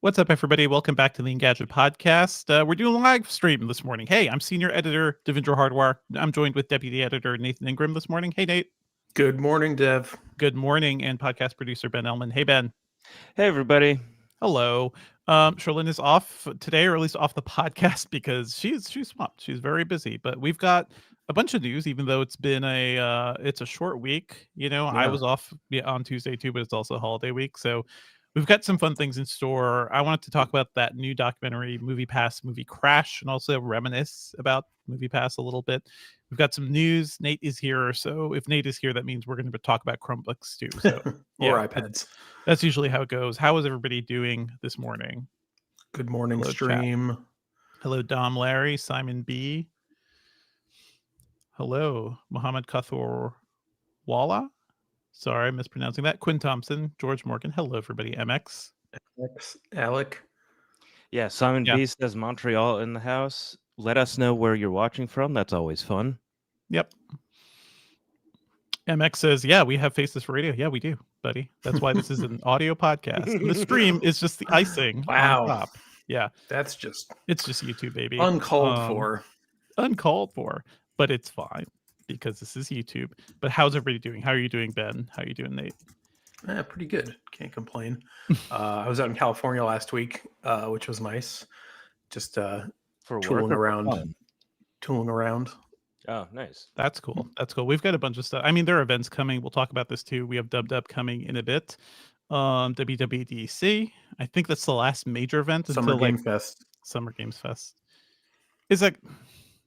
What's up, everybody? Welcome back to the Engadget Podcast. We're doing a live stream this morning. Hey, I'm Senior Editor Devindra Hardware. I'm joined with Deputy Editor Nathan Ingraham this morning. Hey, Nate. Good morning, Dev. Good morning. And podcast producer Ben Elman. Hey, Ben. Hey, everybody. Hello. Sherlyn is off today, or at least off the podcast, because she's swamped. She's very busy. But we've got a bunch of news, even though it's been it's a short week. You know, I was off on Tuesday too, but it's also a holiday week, so we've got some fun things in store. I wanted to talk about that new documentary, MoviePass, MovieCrash, and also reminisce about MoviePass a little bit. We've got some news. Nate is here, so if Nate is here, that means we're going to talk about Chromebooks too. So or iPads. That's usually how it goes. How is everybody doing this morning? Good morning, Hello, stream. Chat. Hello, Dom Larry, Simon B. Hello, Mohammed Kathor Walla. Sorry, I'm mispronouncing that. Quinn Thompson, George Morgan. Hello, everybody. MX. Alec. Yeah, Simon B says Montreal in the house. Let us know where you're watching from. That's always fun. Yep. MX says, yeah, we have Faces for Radio. Yeah, we do, buddy. That's why this is an audio podcast. And the stream is just the icing on top. Yeah. It's just YouTube, baby. Uncalled for. Uncalled for, but it's fine because this is YouTube. But how's everybody doing? How are you doing, Ben? How are you doing, Nate? Pretty good. Can't complain. I was out in California last week, which was nice. Just tooling around. Oh, nice. That's cool. That's cool. We've got a bunch of stuff. I mean, there are events coming. We'll talk about this too. We have Dub coming in a bit. WWDC. I think that's the last major event Summer until Summer Games Fest. Is that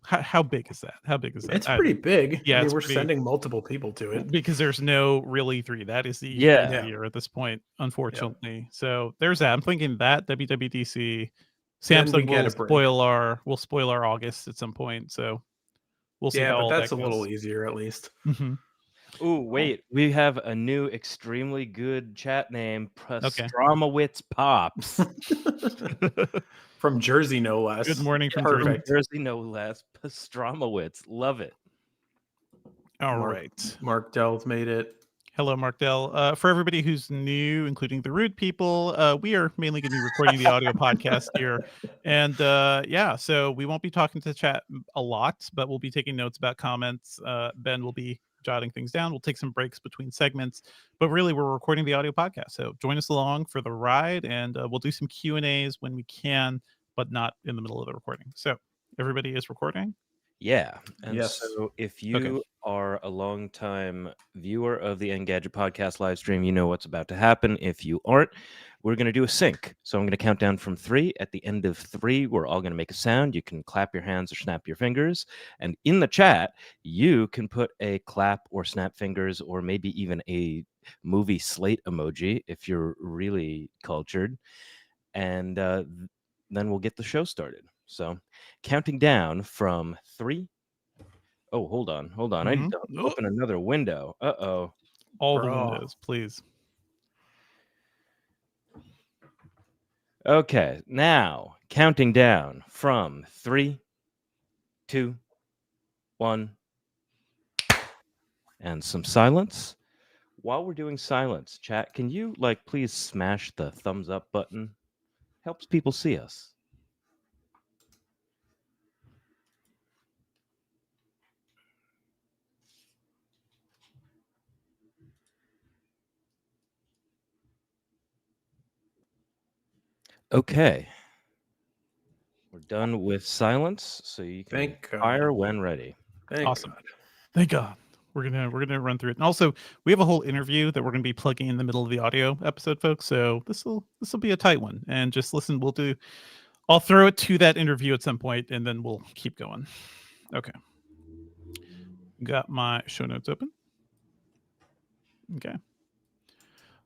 how big is that? How big is that? It's pretty big. Yeah, I mean, we're sending multiple people to it because there's no real E3. That is the year at this point, unfortunately. Yeah. So there's that. I'm thinking that WWDC. Samsung will spoil our August at some point. So we'll see. Yeah, but that's a little easier at least. Mm-hmm. Oh, wait. We have a new extremely good chat name, Pastromowitz Pops. From Jersey, no less. Good morning from Jersey, no less. Pastromowitz. Love it. All right. Mark Dell's made it. Hello, Mark Dell. For everybody who's new, including the rude people, we are mainly going to be recording the audio podcast here. And so we won't be talking to the chat a lot, but we'll be taking notes about comments. Ben will be jotting things down. We'll take some breaks between segments, but really we're recording the audio podcast. So join us along for the ride, and we'll do some Q&As when we can, but not in the middle of the recording. So everybody is recording? Yeah. And so if you are a long-time viewer of the Engadget Podcast live stream, you know what's about to happen. If you aren't, we're going to do a sync. So I'm going to count down from 3. At the end of 3, we're all going to make a sound. You can clap your hands or snap your fingers. And in the chat, you can put a clap or snap fingers or maybe even a movie slate emoji if you're really cultured. And then we'll get the show started. So counting down from 3. Oh, hold on. Mm-hmm. I need to open another window. Uh-oh. All the windows, please. Okay, now counting down from 3, 2, 1, and some silence. While we're doing silence, chat, can you please smash the thumbs up button? Helps people see us. Okay. We're done with silence, so you can fire when ready. Awesome. God. Thank God. We're gonna run through it. And also, we have a whole interview that we're gonna be plugging in the middle of the audio episode, folks. So this will be a tight one. And just listen, I'll throw it to that interview at some point, and then we'll keep going. Okay. Got my show notes open. Okay.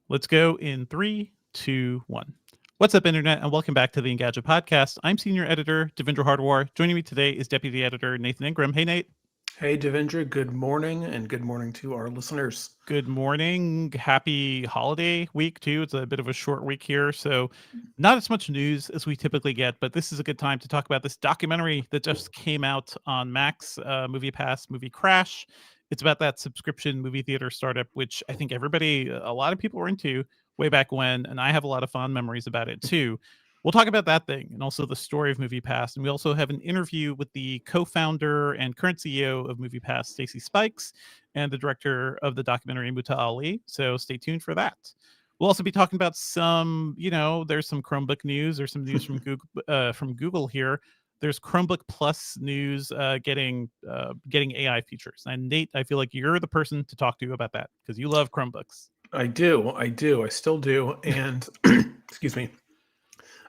Let's go in 3, 2, 1. What's up, Internet, and welcome back to the Engadget Podcast. I'm Senior Editor Devindra Hardware. Joining me today is Deputy Editor Nathan Ingraham. Hey, Nate. Hey, Devindra. Good morning, and good morning to our listeners. Good morning. Happy holiday week, too. It's a bit of a short week here, so not as much news as we typically get, but this is a good time to talk about this documentary that just came out on Max, MoviePass, MovieCrash. It's about that subscription movie theater startup, which I think a lot of people are into. way back when, and I have a lot of fond memories about it too. We'll talk about that thing and also the story of MoviePass. And we also have an interview with the co-founder and current CEO of MoviePass, Stacey Spikes, and the director of the documentary, Muta Ali. So stay tuned for that. We'll also be talking about some, there's some Chromebook news. There's some news from Google here. There's Chromebook Plus news getting AI features. And Nate, I feel like you're the person to talk to about that because you love Chromebooks. I do. I still do. And excuse me.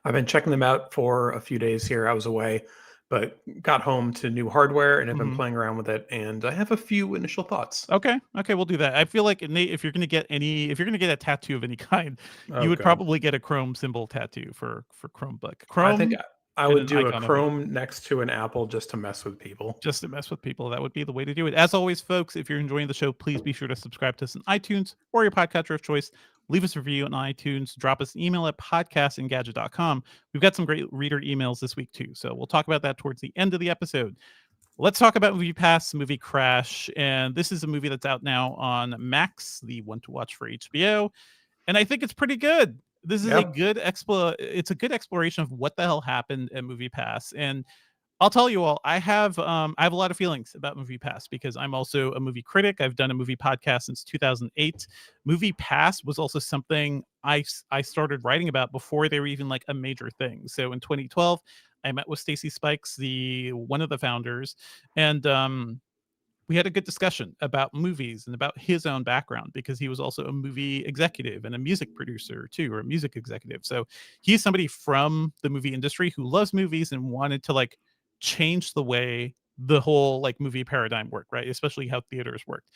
I've been checking them out for a few days here. I was away, but got home to new hardware and have been playing around with it. And I have a few initial thoughts. Okay, we'll do that. I feel like, Nate, if you're gonna get a tattoo of any kind, you would probably get a Chrome symbol tattoo for Chromebook. Chrome. I think I would do a Chrome next to an Apple just to mess with people. That would be the way to do it. As always, folks, if you're enjoying the show, please be sure to subscribe to us on iTunes or your podcatcher of choice. Leave us a review on iTunes. Drop us an email at podcast@engadget.com. We've got some great reader emails this week, too. So we'll talk about that towards the end of the episode. Let's talk about MoviePass, MovieCrash. And this is a movie that's out now on Max, the one to watch for HBO. And I think it's pretty good. This is a good exploration of what the hell happened at MoviePass. And I'll tell you all, I have a lot of feelings about MoviePass because I'm also a movie critic. I've done a movie podcast since 2008. MoviePass was also something I started writing about before they were even like a major thing. So in 2012, I met with Stacey Spikes, one of the founders, and we had a good discussion about movies and about his own background because he was also a movie executive and a music producer too, or a music executive. So he's somebody from the movie industry who loves movies and wanted to like change the way the whole like movie paradigm worked, right? Especially how theaters worked.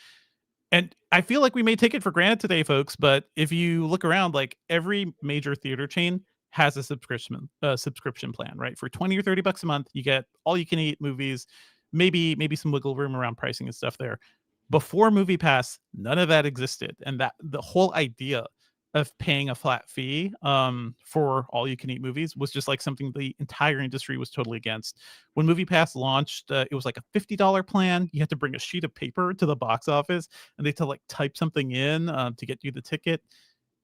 And I feel like we may take it for granted today, folks, but if you look around, like every major theater chain has a subscription plan, right? For 20 or 30 bucks a month, you get all you can eat movies, maybe some wiggle room around pricing and stuff there. Before MoviePass, none of that existed. And that the whole idea of paying a flat fee for all you can eat movies was just like something the entire industry was totally against. When MoviePass launched, it was like a $50 plan. You had to bring a sheet of paper to the box office and they had to like type something in to get you the ticket.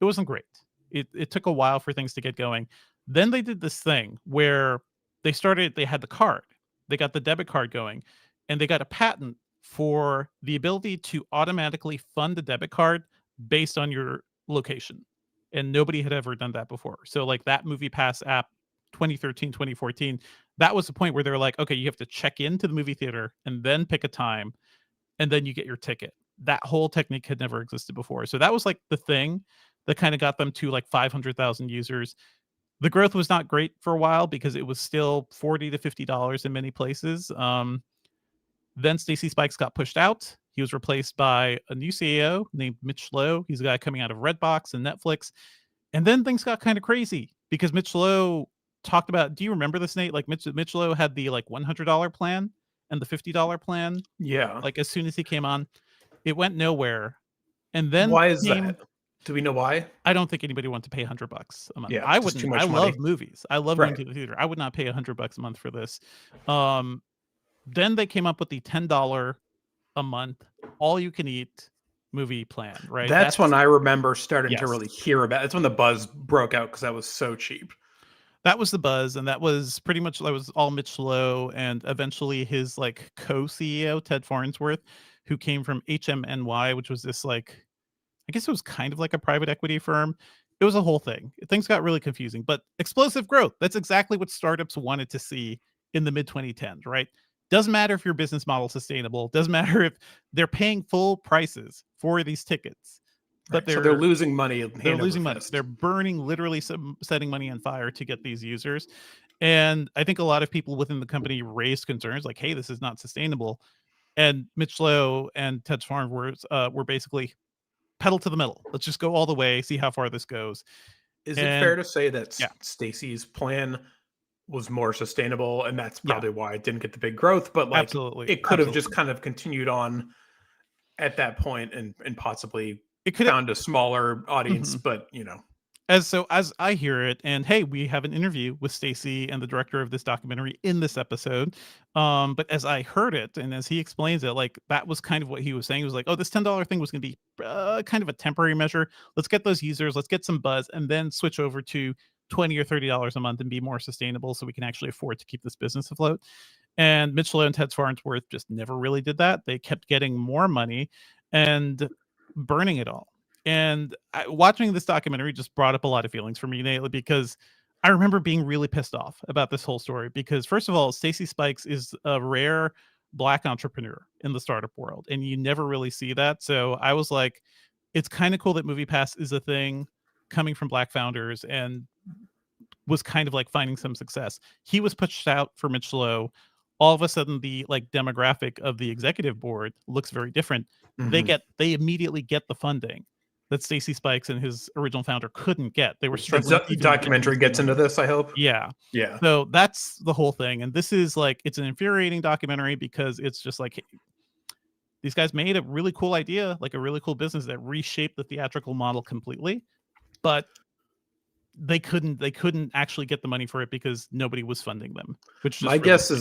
It wasn't great. It took a while for things to get going. Then they did this thing where they had the card. They got the debit card going and they got a patent for the ability to automatically fund a debit card based on your location. And nobody had ever done that before. So like that MoviePass app, 2013, 2014, that was the point where they were like, okay, you have to check into the movie theater and then pick a time and then you get your ticket. That whole technique had never existed before. So that was like the thing that kind of got them to like 500,000 users. The growth was not great for a while because it was still $40 to $50 in many places. Then Stacey Spikes got pushed out. He was replaced by a new CEO named Mitch Lowe. He's a guy coming out of Redbox and Netflix. And then things got kind of crazy because Mitch Lowe talked about, do you remember this, Nate? Like Mitch Lowe had the like $100 plan and the $50 plan. Yeah. Like as soon as he came on, it went nowhere. And then why is that? Do we know why? I don't think anybody wants to pay $100 a month. Yeah, I wouldn't. Too much I money. love movies. I love going to the theater. I would not pay $100 a month for this. Then they came up with the $10 a month, all you can eat movie plan, right? That's when I remember starting to really hear about it. That's when the buzz broke out because that was so cheap. That was the buzz, and that was pretty much all Mitch Lowe and eventually his like co-CEO Ted Farnsworth, who came from HMNY, which was this like, I guess it was kind of like a private equity firm. It was a whole thing. Things got really confusing, but explosive growth. That's exactly what startups wanted to see in the mid 2010s, right? Doesn't matter if your business model is sustainable. Doesn't matter if they're paying full prices for these tickets, but so they're losing money. They're losing money. They're burning, literally setting money on fire to get these users. And I think a lot of people within the company raised concerns like, hey, this is not sustainable. And Mitch Lowe and Ted Farnsworth were basically pedal to the metal. Let's just go all the way, see how far this goes. Is it fair to say that Stacey's plan was more sustainable, and that's probably why it didn't get the big growth, but like it could have just kind of continued on at that point and possibly it could found a smaller audience, but you know. as I hear it, and hey, we have an interview with Stacy and the director of this documentary in this episode. But as I heard it, and as he explains it, like that was kind of what he was saying. He was like, "Oh, this $10 thing was going to be kind of a temporary measure. Let's get those users, let's get some buzz, and then switch over to $20 or $30 a month and be more sustainable, so we can actually afford to keep this business afloat." And Mitchell and Ted Farnsworth just never really did that. They kept getting more money and burning it all. And watching this documentary just brought up a lot of feelings for me, Nate, because I remember being really pissed off about this whole story. Because first of all, Stacey Spikes is a rare Black entrepreneur in the startup world, and you never really see that. So I was like, it's kind of cool that MoviePass is a thing coming from Black founders, and was kind of like finding some success. He was pushed out for Mitchell. All of a sudden, the like demographic of the executive board looks very different. They immediately get the funding that Stacy Spikes and his original founder couldn't get. They were struggling. The documentary gets into this, I hope. Yeah. Yeah. So that's the whole thing. And this is like, it's an infuriating documentary because it's just like, these guys made a really cool idea, like a really cool business that reshaped the theatrical model completely, but they couldn't actually get the money for it because nobody was funding them. Which my guess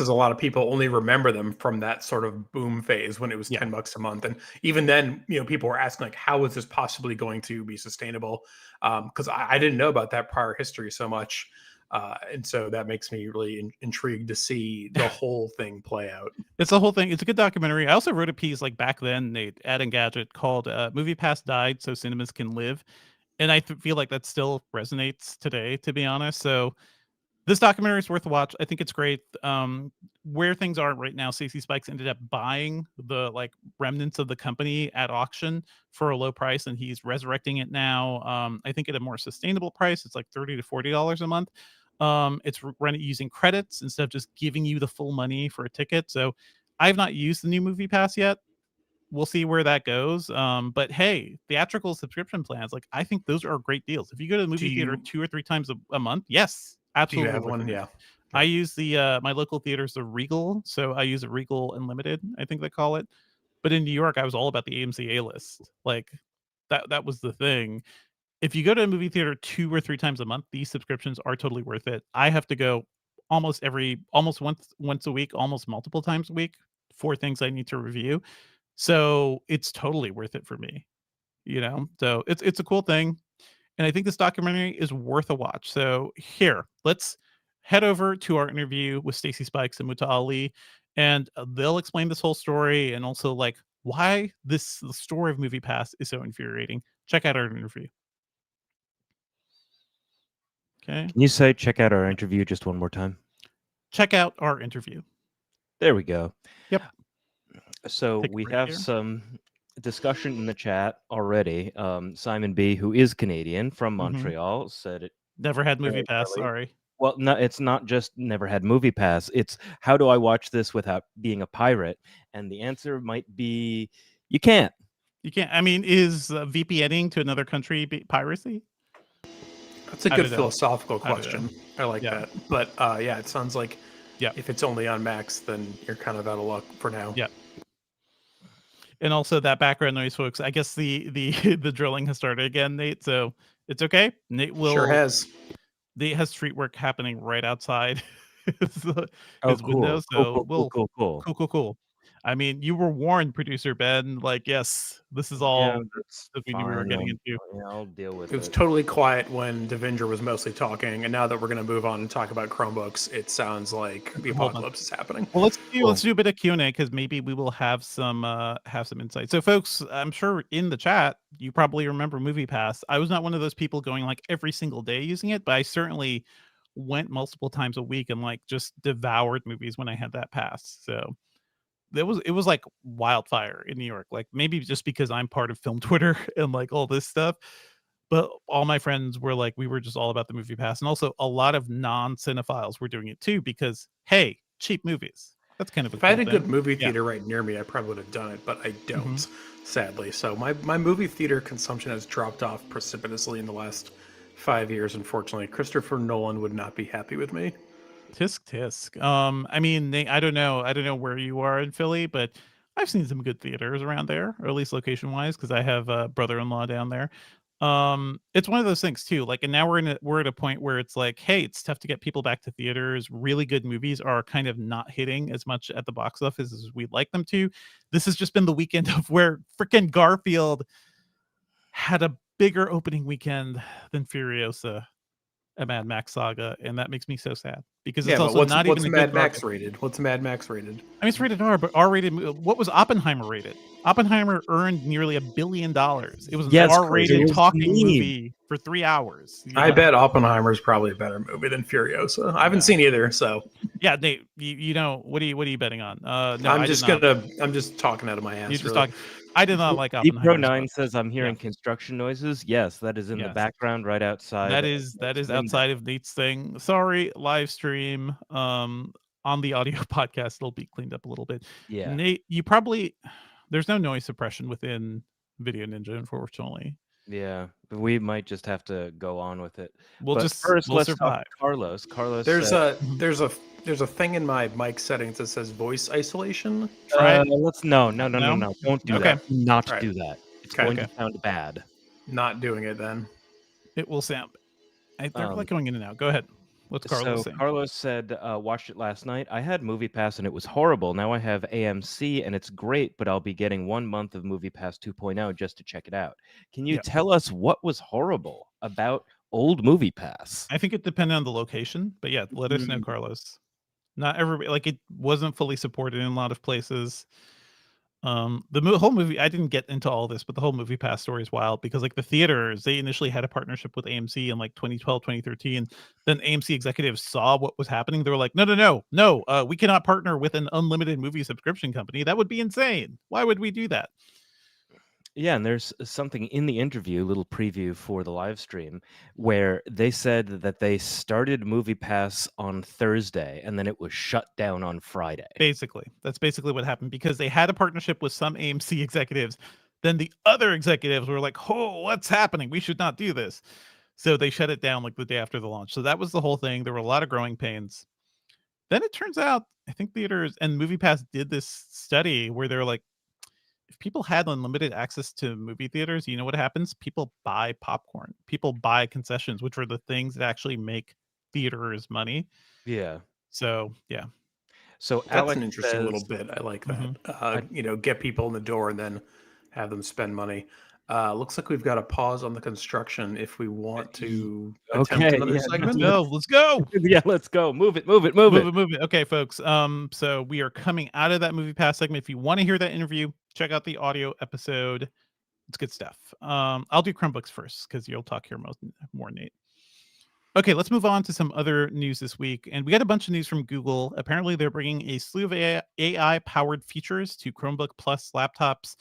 is a lot of people only remember them from that sort of boom phase when it was $10 a month, and even then, people were asking like, how is this possibly going to be sustainable? Because I didn't know about that prior history so much, and so that makes me really intrigued to see the whole thing play out. It's the whole thing. It's a good documentary. I also wrote a piece like back then, Nate, at Engadget called "MoviePass Died So Cinemas Can Live." And I feel like that still resonates today, to be honest. So this documentary is worth a watch. I think it's great. Where things are right now, Stacey Spikes ended up buying the like remnants of the company at auction for a low price, and he's resurrecting it now. I think at a more sustainable price. It's like $30 to $40 a month. It's run using credits instead of just giving you the full money for a ticket. So I've not used the new MoviePass yet. We'll see where that goes. But hey, theatrical subscription plans, like I think those are great deals. If you go to the movie theater 2 or 3 times a month, yes, absolutely. Do you have one? Yeah. I use the my local theater's the Regal, so I use a Regal Unlimited, I think they call it. But in New York, I was all about the AMC A list. Like that was the thing. If you go to a movie theater 2 or 3 times a month, these subscriptions are totally worth it. I have to go almost once a week, almost multiple times a week for things I need to review. So it's totally worth it for me, So it's a cool thing, and I think this documentary is worth a watch. So here, let's head over to our interview with Stacey Spikes and Muta Ali, and they'll explain this whole story and also like why the story of MoviePass is so infuriating. Check out our interview. Okay. Can you say check out our interview just one more time? Check out our interview. There we go. Yep. So we have some discussion in the chat already. Simon B, who is Canadian from Montreal, said it. Never had MoviePass. Sorry. Well, no, it's not just never had MoviePass. It's how do I watch this without being a pirate? And the answer might be you can't. You can't. I mean, is VPNing to another country piracy? That's a good philosophical question. I like that. But yeah, it sounds like if it's only on Max, then you're kind of out of luck for now. Yeah. And also that background noise, folks. I guess the the drilling has started again, Nate. So it's okay. Nate will sure has. Nate has street work happening right outside his window. So cool. I mean, you were warned, producer Ben. Like, yes, this is all that we knew we were getting into. Yeah, I'll deal with it. It was totally quiet when Devindra was mostly talking, and now that we're going to move on and talk about Chromebooks, it sounds like the apocalypse is happening. Well, let's do a bit of Q&A because maybe we will have some insight. So, folks, I'm sure in the chat you probably remember MoviePass. I was not one of those people going like every single day using it, but I certainly went multiple times a week and like just devoured movies when I had that pass. So it was like wildfire in New York, like maybe just because I'm part of film Twitter and like all this stuff, but all my friends were like, we were just all about the MoviePass, and also a lot of non-cinephiles were doing it too because hey, cheap movies. That's kind of if I had a good movie theater right near me, I probably would have done it, but I don't, sadly. So my movie theater consumption has dropped off precipitously in the last 5 years. Unfortunately, Christopher Nolan would not be happy with me. Tisk. I mean, I don't know where you are in Philly, but I've seen some good theaters around there, or at least location wise, because I have a brother-in-law down there. It's one of those things too. Like, and now we're at a point where it's like, hey, it's tough to get people back to theaters. Really good movies are kind of not hitting as much at the box office as we'd like them to. This has just been the weekend of where freaking Garfield had a bigger opening weekend than Furiosa, a Mad Max saga, and that makes me so sad because it's also not even a good Mad Max rated? What's Mad Max rated? I mean, it's rated R, but R-rated. What was Oppenheimer rated? Oppenheimer earned nearly $1 billion. It was an R-rated talking movie for 3 hours. I bet Oppenheimer is probably a better movie than Furiosa. I haven't seen either, so yeah, Nate, you know what are you betting on? No, I'm just talking out of my ass. You're just talking. I did not like Deep Pro Oppenheimer. 9 says I'm hearing construction noises. Yes, that is in the background right outside. That is outside of Nate's thing. Sorry, live stream. On the audio podcast, it'll be cleaned up a little bit. Yeah, Nate, there's no noise suppression within Video Ninja, unfortunately. Yeah, we might just have to go on with it. We'll let's survive. talk to Carlos. Carlos, there's a thing in my mic settings that says voice isolation. Try it. No. Don't do that. Do not right. do that. It's going to sound bad. Not doing it then. It will sound. They're like going in and out. Go ahead. What's Carlos saying? Carlos said, watched it last night. I had MoviePass and it was horrible. Now I have AMC and it's great, but I'll be getting 1 month of MoviePass 2.0 just to check it out. Can you tell us what was horrible about old MoviePass? I think it depended on the location, but yeah, let us know, Carlos. Not everybody, like, it wasn't fully supported in a lot of places. The whole movie, I didn't get into all this, but the whole MoviePass story is wild because, like, the theaters, they initially had a partnership with AMC in like 2012, 2013. Then AMC executives saw what was happening. They were like, no, we cannot partner with an unlimited movie subscription company. That would be insane. Why would we do that? Yeah, and there's something in the interview, a little preview for the live stream, where they said that they started MoviePass on Thursday and then it was shut down on Friday. That's basically what happened because they had a partnership with some AMC executives. Then the other executives were like, "Oh, what's happening? We should not do this." So they shut it down like the day after the launch. So that was the whole thing. There were a lot of growing pains. Then it turns out, I think theaters and MoviePass did this study where they're like, if people had unlimited access to movie theaters, you know what happens? People buy popcorn. People buy concessions, which are the things that actually make theaters money. Yeah. So, yeah. So that's Alex an interesting says, little bit. I like that. Get people in the door and then have them spend money. Looks like we've got a pause on the construction if we want to attempt another segment. Let's go. Yeah, let's go. Move it. Okay, folks. So we are coming out of that MoviePass segment. If you want to hear that interview, check out the audio episode. It's good stuff. I'll do Chromebooks first because you'll talk here more, Nate. Okay, let's move on to some other news this week. And we got a bunch of news from Google. Apparently, they're bringing a slew of AI-powered features to Chromebook Plus laptops.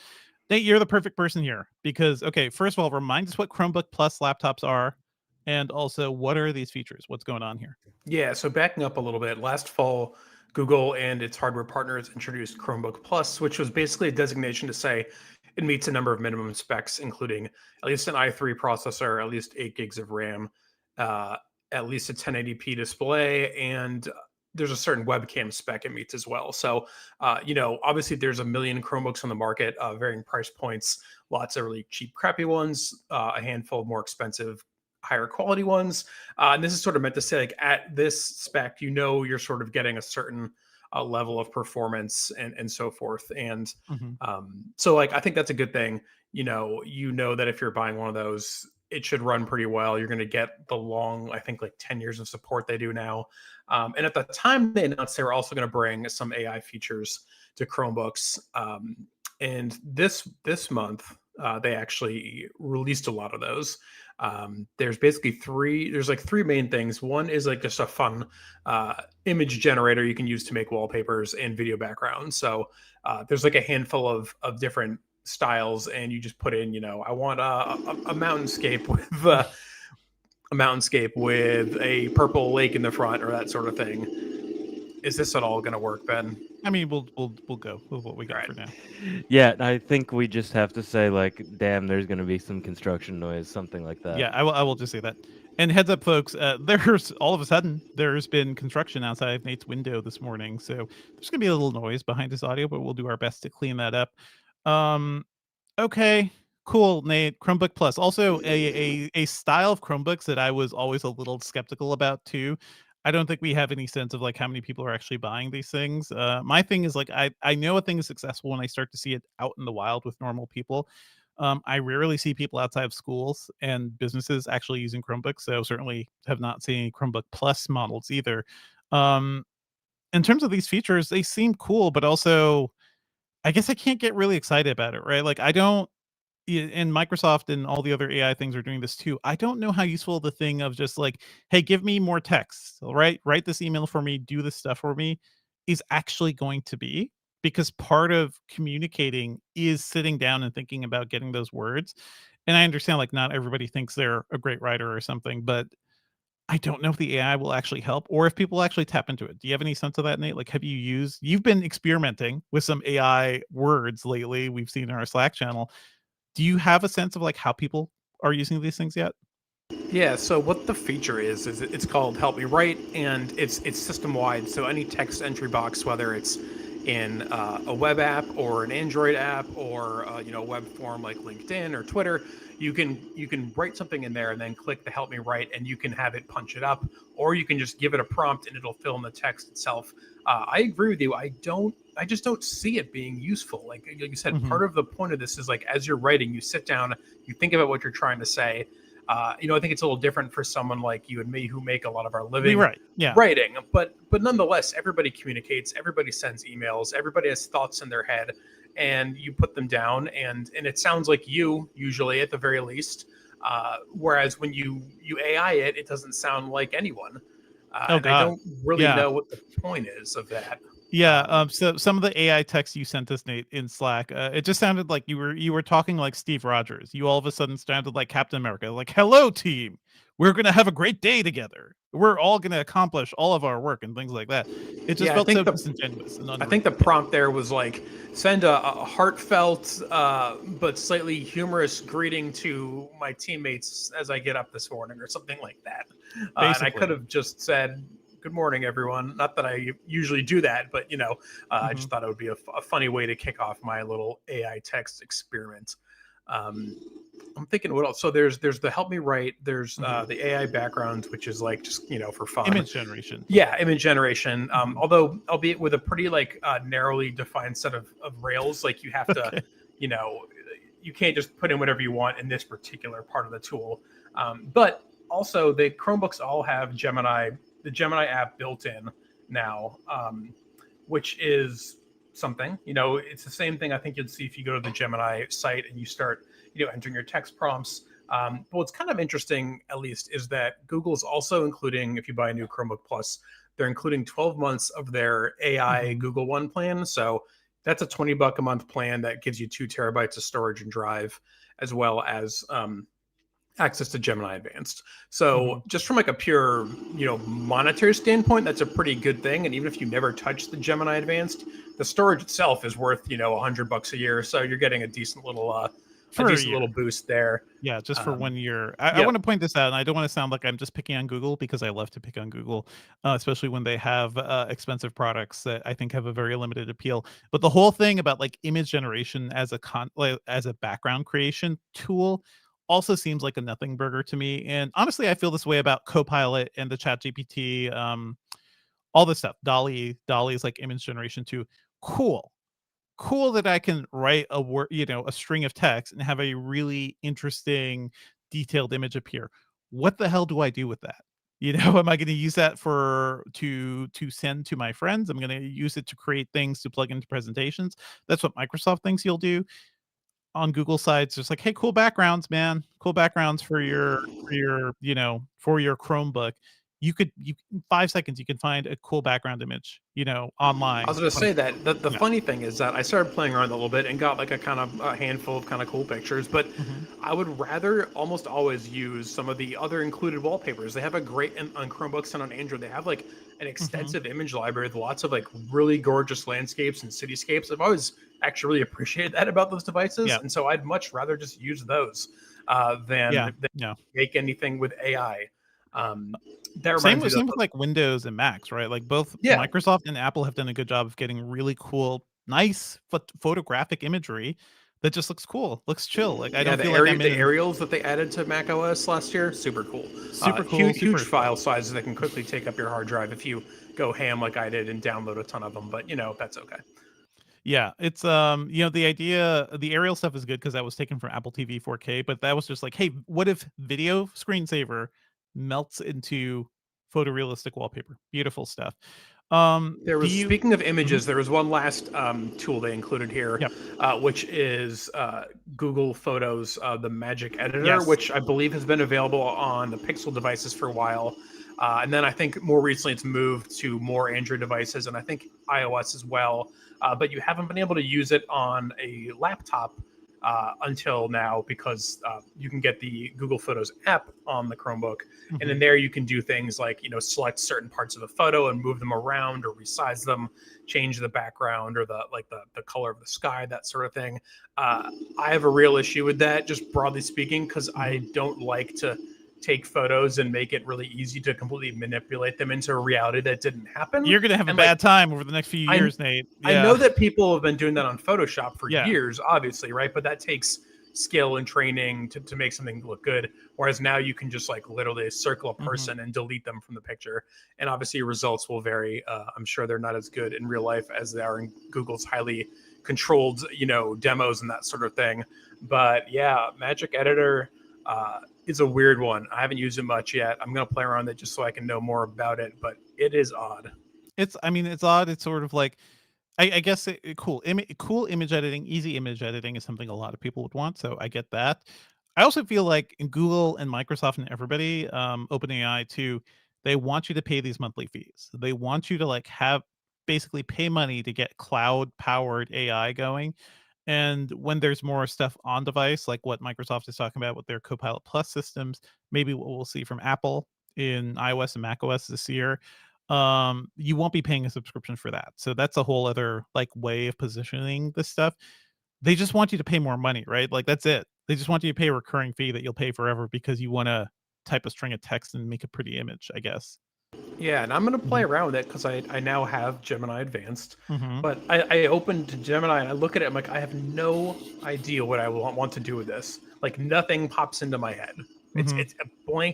Nate, you're the perfect person here because, okay, first of all, remind us what Chromebook Plus laptops are, and also what are these features? What's going on here? Yeah, so backing up a little bit, last fall, Google and its hardware partners introduced Chromebook Plus, which was basically a designation to say it meets a number of minimum specs, including at least an i3 processor, at least 8 gigs of RAM, at least a 1080p display, and there's a certain webcam spec it meets as well. So, obviously there's a million Chromebooks on the market, varying price points, lots of really cheap, crappy ones, a handful of more expensive, higher quality ones. And this is sort of meant to say, like, at this spec, you're sort of getting a certain level of performance and so forth. And so, like, I think that's a good thing. That if you're buying one of those, it should run pretty well. You're going to get the long, I think, like 10 years of support they do now. And at the time they announced they were also going to bring some AI features to Chromebooks. And this month, they actually released a lot of those. There's basically three main things. One is like just a fun image generator you can use to make wallpapers and video backgrounds. So there's like a handful of different styles, and you just put in, I want a mountainscape with a purple lake in the front, or that sort of thing. Is this at all going to work, Ben? I mean, we'll go with what we got for now. Yeah, I think we just have to say, like, damn, there's going to be some construction noise, something like that. Yeah, I will just say that. And heads up, folks, there's all of a sudden there's been construction outside of Nate's window this morning, so there's going to be a little noise behind this audio, but we'll do our best to clean that up. Okay, Cool, Nate. Chromebook Plus. Also a style of Chromebooks that I was always a little skeptical about too. I don't think we have any sense of like how many people are actually buying these things. My thing is like I know a thing is successful when I start to see it out in the wild with normal people. I rarely see people outside of schools and businesses actually using Chromebooks, so certainly have not seen any Chromebook Plus models either. Um, in terms of these features, they seem cool, but also I guess I can't get really excited about it, right? Like I don't and Microsoft and all the other AI things are doing this too. I don't know how useful the thing of just like, hey, give me more text, all right? Write this email for me, do this stuff for me is actually going to be because part of communicating is sitting down and thinking about getting those words. And I understand like not everybody thinks they're a great writer or something, but I don't know if the AI will actually help or if people actually tap into it. Do you have any sense of that, Nate? Like, you've been experimenting with some AI words lately. We've seen in our Slack channel. Do you have a sense of like how people are using these things yet? Yeah, so what the feature is it's called Help Me Write, and it's system wide. So any text entry box, whether it's in a web app or an Android app or web form like LinkedIn or Twitter, you can write something in there and then click the Help Me Write, and you can have it punch it up, or you can just give it a prompt and it'll fill in the text itself. I agree with you. I just don't see it being useful. Like you said, part of the point of this is like as you're writing, you sit down, you think about what you're trying to say. I think it's a little different for someone like you and me who make a lot of our living writing. But nonetheless, everybody communicates, everybody sends emails, everybody has thoughts in their head, and you put them down, and it sounds like you usually at the very least. Whereas when you AI it, it doesn't sound like anyone. And I don't really know what the point is of that. Yeah. So some of the AI text you sent us, Nate, in Slack, it just sounded like you were talking like Steve Rogers. You all of a sudden sounded like Captain America, like, "Hello, team. We're gonna have a great day together. We're all gonna accomplish all of our work," and things like that. It just felt so disingenuous and unreal. I think the prompt there was like, send a heartfelt but slightly humorous greeting to my teammates as I get up this morning, or something like that. And I could have just said, "Good morning, everyone." Not that I usually do that, but I just thought it would be a funny way to kick off my little AI text experiment. I'm thinking what else? So there's the Help Me Write. There's the AI background, which is like just for fun. Image generation. Yeah, image generation. Although albeit with a pretty like narrowly defined set of rails. Like you have to, you can't just put in whatever you want in this particular part of the tool. But also the Chromebooks all have the Gemini app built in now, which is something. It's the same thing I think you'd see if you go to the Gemini site and you start entering your text prompts. But what's kind of interesting, at least, is that Google's also including, if you buy a new Chromebook Plus, they're including 12 months of their AI Google One plan. So that's a $20 a month plan that gives you 2 terabytes of storage and drive, as well as access to Gemini Advanced. So just from like a pure, monetary standpoint, that's a pretty good thing. And even if you never touch the Gemini Advanced, the storage itself is worth, $100 a year. So you're getting a decent little little boost there. Yeah, just for 1 year. I want to point this out, and I don't want to sound like I'm just picking on Google, because I love to pick on Google, especially when they have expensive products that I think have a very limited appeal. But the whole thing about like image generation as a background creation tool also seems like a nothing burger to me. And honestly, I feel this way about Copilot and the ChatGPT, all this stuff. Dolly is like image generation too. Cool that I can write a word, a string of text and have a really interesting, detailed image appear. What the hell do I do with that? Am I going to use that to send to my friends? I'm going to use it to create things to plug into presentations. That's what Microsoft thinks you'll do. On Google sites, just like, hey, cool backgrounds, man. Cool backgrounds for your Chromebook. You 5 seconds, you can find a cool background image, online. I was going to say that the funny thing is that I started playing around a little bit and got like a handful of kind of cool pictures, but I would rather almost always use some of the other included wallpapers. They have a great on Chromebooks and on Android. They have like an extensive image library with lots of like really gorgeous landscapes and cityscapes. I've always actually really appreciated that about those devices. And so I'd much rather just use those than make anything with AI. Same with like Windows and Macs, right? Like both Microsoft and Apple have done a good job of getting really cool, nice photographic imagery that just looks cool, looks chill. Like I Yeah, don't feel like I'm the in aerials that they added to Mac OS last year, super cool. super cool, Huge, super huge file sizes that can quickly take up your hard drive if you go ham like I did and download a ton of them. But that's okay. Yeah, it's the aerial stuff is good because that was taken from Apple TV 4K, but that was just like, hey, what if video screensaver melts into photorealistic wallpaper? Beautiful stuff. There Do was, you? speaking of Mhm. images, there was one last tool they included here, Yep. which is Google Photos, the Magic Editor, Yes. which I believe has been available on the Pixel devices for a while. And then I think more recently it's moved to more Android devices and I think iOS as well. But you haven't been able to use it on a laptop until now because you can get the Google Photos app on the Chromebook, and in Mhm. there you can do things like select certain parts of the photo and move them around or resize them, change the background or the color of the sky, that sort of thing. I have a real issue with that, just broadly speaking, because I Mhm. don't like to take photos and make it really easy to completely manipulate them into a reality that didn't happen. You're gonna have a And like bad time over the next few I years, Nate. I know Yeah. that people have been doing that on Photoshop for Yeah. years, obviously, right? But that takes skill and training to make something look good. Whereas now you can just like literally circle a Mhm. person and delete them from the picture. And obviously results will vary. I'm sure they're not as good in real life as they are in Google's highly controlled, demos and that sort of thing. But yeah, Magic Editor is a weird one. I haven't used it much yet. I'm going to play around with it just so I can know more about it, but it is odd. I mean, it's odd. It's sort of like I guess cool image editing, easy image editing is something a lot of people would want. So I get that. I also feel like in Google and Microsoft and everybody, OpenAI too, they want you to pay these monthly fees. They want you to like have basically pay money to get cloud powered AI going. And when there's more stuff on device, like what Microsoft is talking about with their Copilot Plus systems, maybe what we'll see from Apple in iOS and macOS this year, you won't be paying a subscription for that. So that's a whole other like way of positioning this stuff. They just want you to pay more money, right? Like that's it. They just want you to pay a recurring fee that you'll pay forever because you want to type a string of text and make a pretty image, I guess. Yeah, and I'm going to play Mhm. around with it because I now have Gemini Advanced. Mhm. But I opened Gemini and I look at it, I'm like, I have no idea what I want to do with this. Like nothing pops into my head. It's Mhm. it's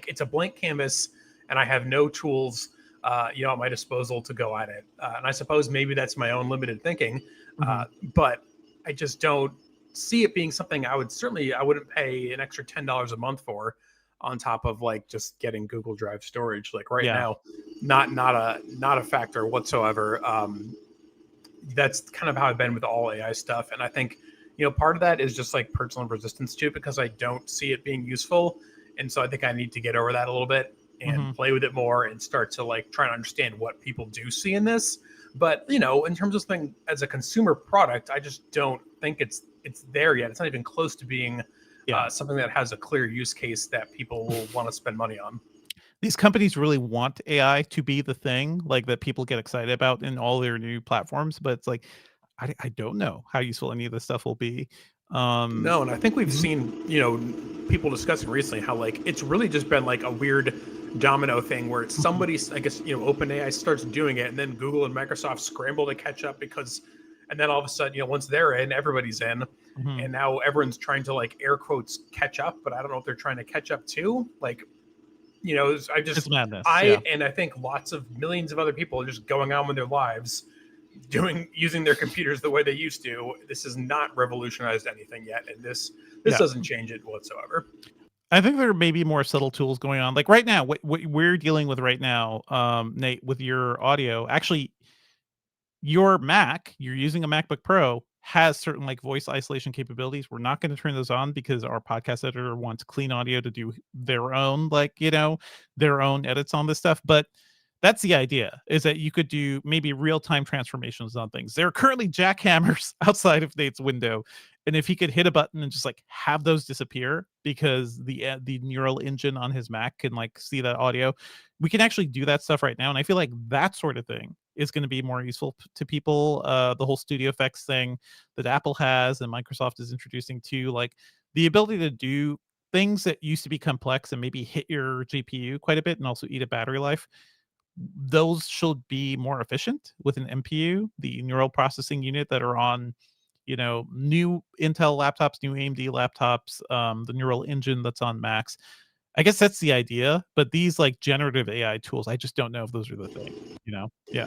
it's a blank canvas, and I have no tools at my disposal to go at it. And I suppose maybe that's my own limited thinking. Uh, Mhm. but I just don't see it being something I wouldn't pay an extra $10 a month for on top of like just getting Google Drive storage. Like right Yeah. now, not a factor whatsoever. That's kind of how I've been with all AI stuff, and I think part of that is just like personal resistance to it because I don't see it being useful, and so I think I need to get over that a little bit and Mhm. play with it more and start to like try to understand what people do see in this. But in terms of something as a consumer product, I just don't think it's there yet. It's not even close to being Yeah. something that has a clear use case that people will want to spend money on. These companies really want AI to be the thing like that people get excited about in all their new platforms, but it's like I don't know how useful any of this stuff will be. No, and I think we've Mhm. seen, people discussing recently how like it's really just been like a weird domino thing where it's Mhm. somebody, I guess, OpenAI starts doing it, and then Google and Microsoft scramble to catch up and then all of a sudden, once they're in, everybody's in, Mhm. and now everyone's trying to like air quotes catch up, but I don't know if they're trying to catch up too. Like, It's madness, yeah. I think lots of millions of other people are just going on with their lives using their computers the way they used to. This has not revolutionized anything yet, and this Yeah. doesn't change it whatsoever. I think there may be more subtle tools going on. Like right now, what we're dealing with right now, Nate, with your audio, actually, your Mac, you're using a MacBook Pro, has certain like voice isolation capabilities. We're not going to turn those on because our podcast editor wants clean audio to do their own, like, their own edits on this stuff. But that's the idea is that you could do maybe real time transformations on things. There are currently jackhammers outside of Nate's window. And if he could hit a button and just like have those disappear because the neural engine on his Mac can like see that audio, we can actually do that stuff right now. And I feel like that sort of thing is going to be more useful to people. The whole studio effects thing that Apple has and Microsoft is introducing too, like the ability to do things that used to be complex and maybe hit your GPU quite a bit and also eat a battery life, those should be more efficient with an NPU, the neural processing unit that are on new Intel laptops, new AMD laptops, the neural engine that's on Macs. I guess that's the idea, but these like generative AI tools, I just don't know if those are the thing. Yeah.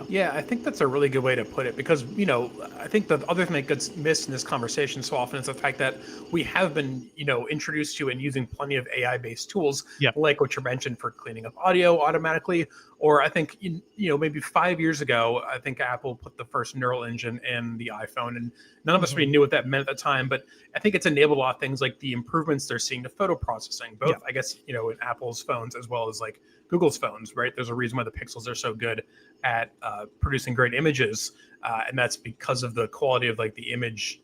Yeah, I think that's a really good way to put it because, I think the other thing that gets missed in this conversation so often is the fact that we have been, introduced to and using plenty of AI-based tools, Yeah. like what you mentioned for cleaning up audio automatically. Or I think, maybe 5 years ago, I think Apple put the first neural engine in the iPhone, and none of us really knew what that meant at the time. But I think it's enabled a lot of things like the improvements they're seeing to photo processing, both, I guess, in Apple's phones as well as like Google's phones, right? There's a reason why the Pixels are so good at producing great images, and that's because of the quality of like the image,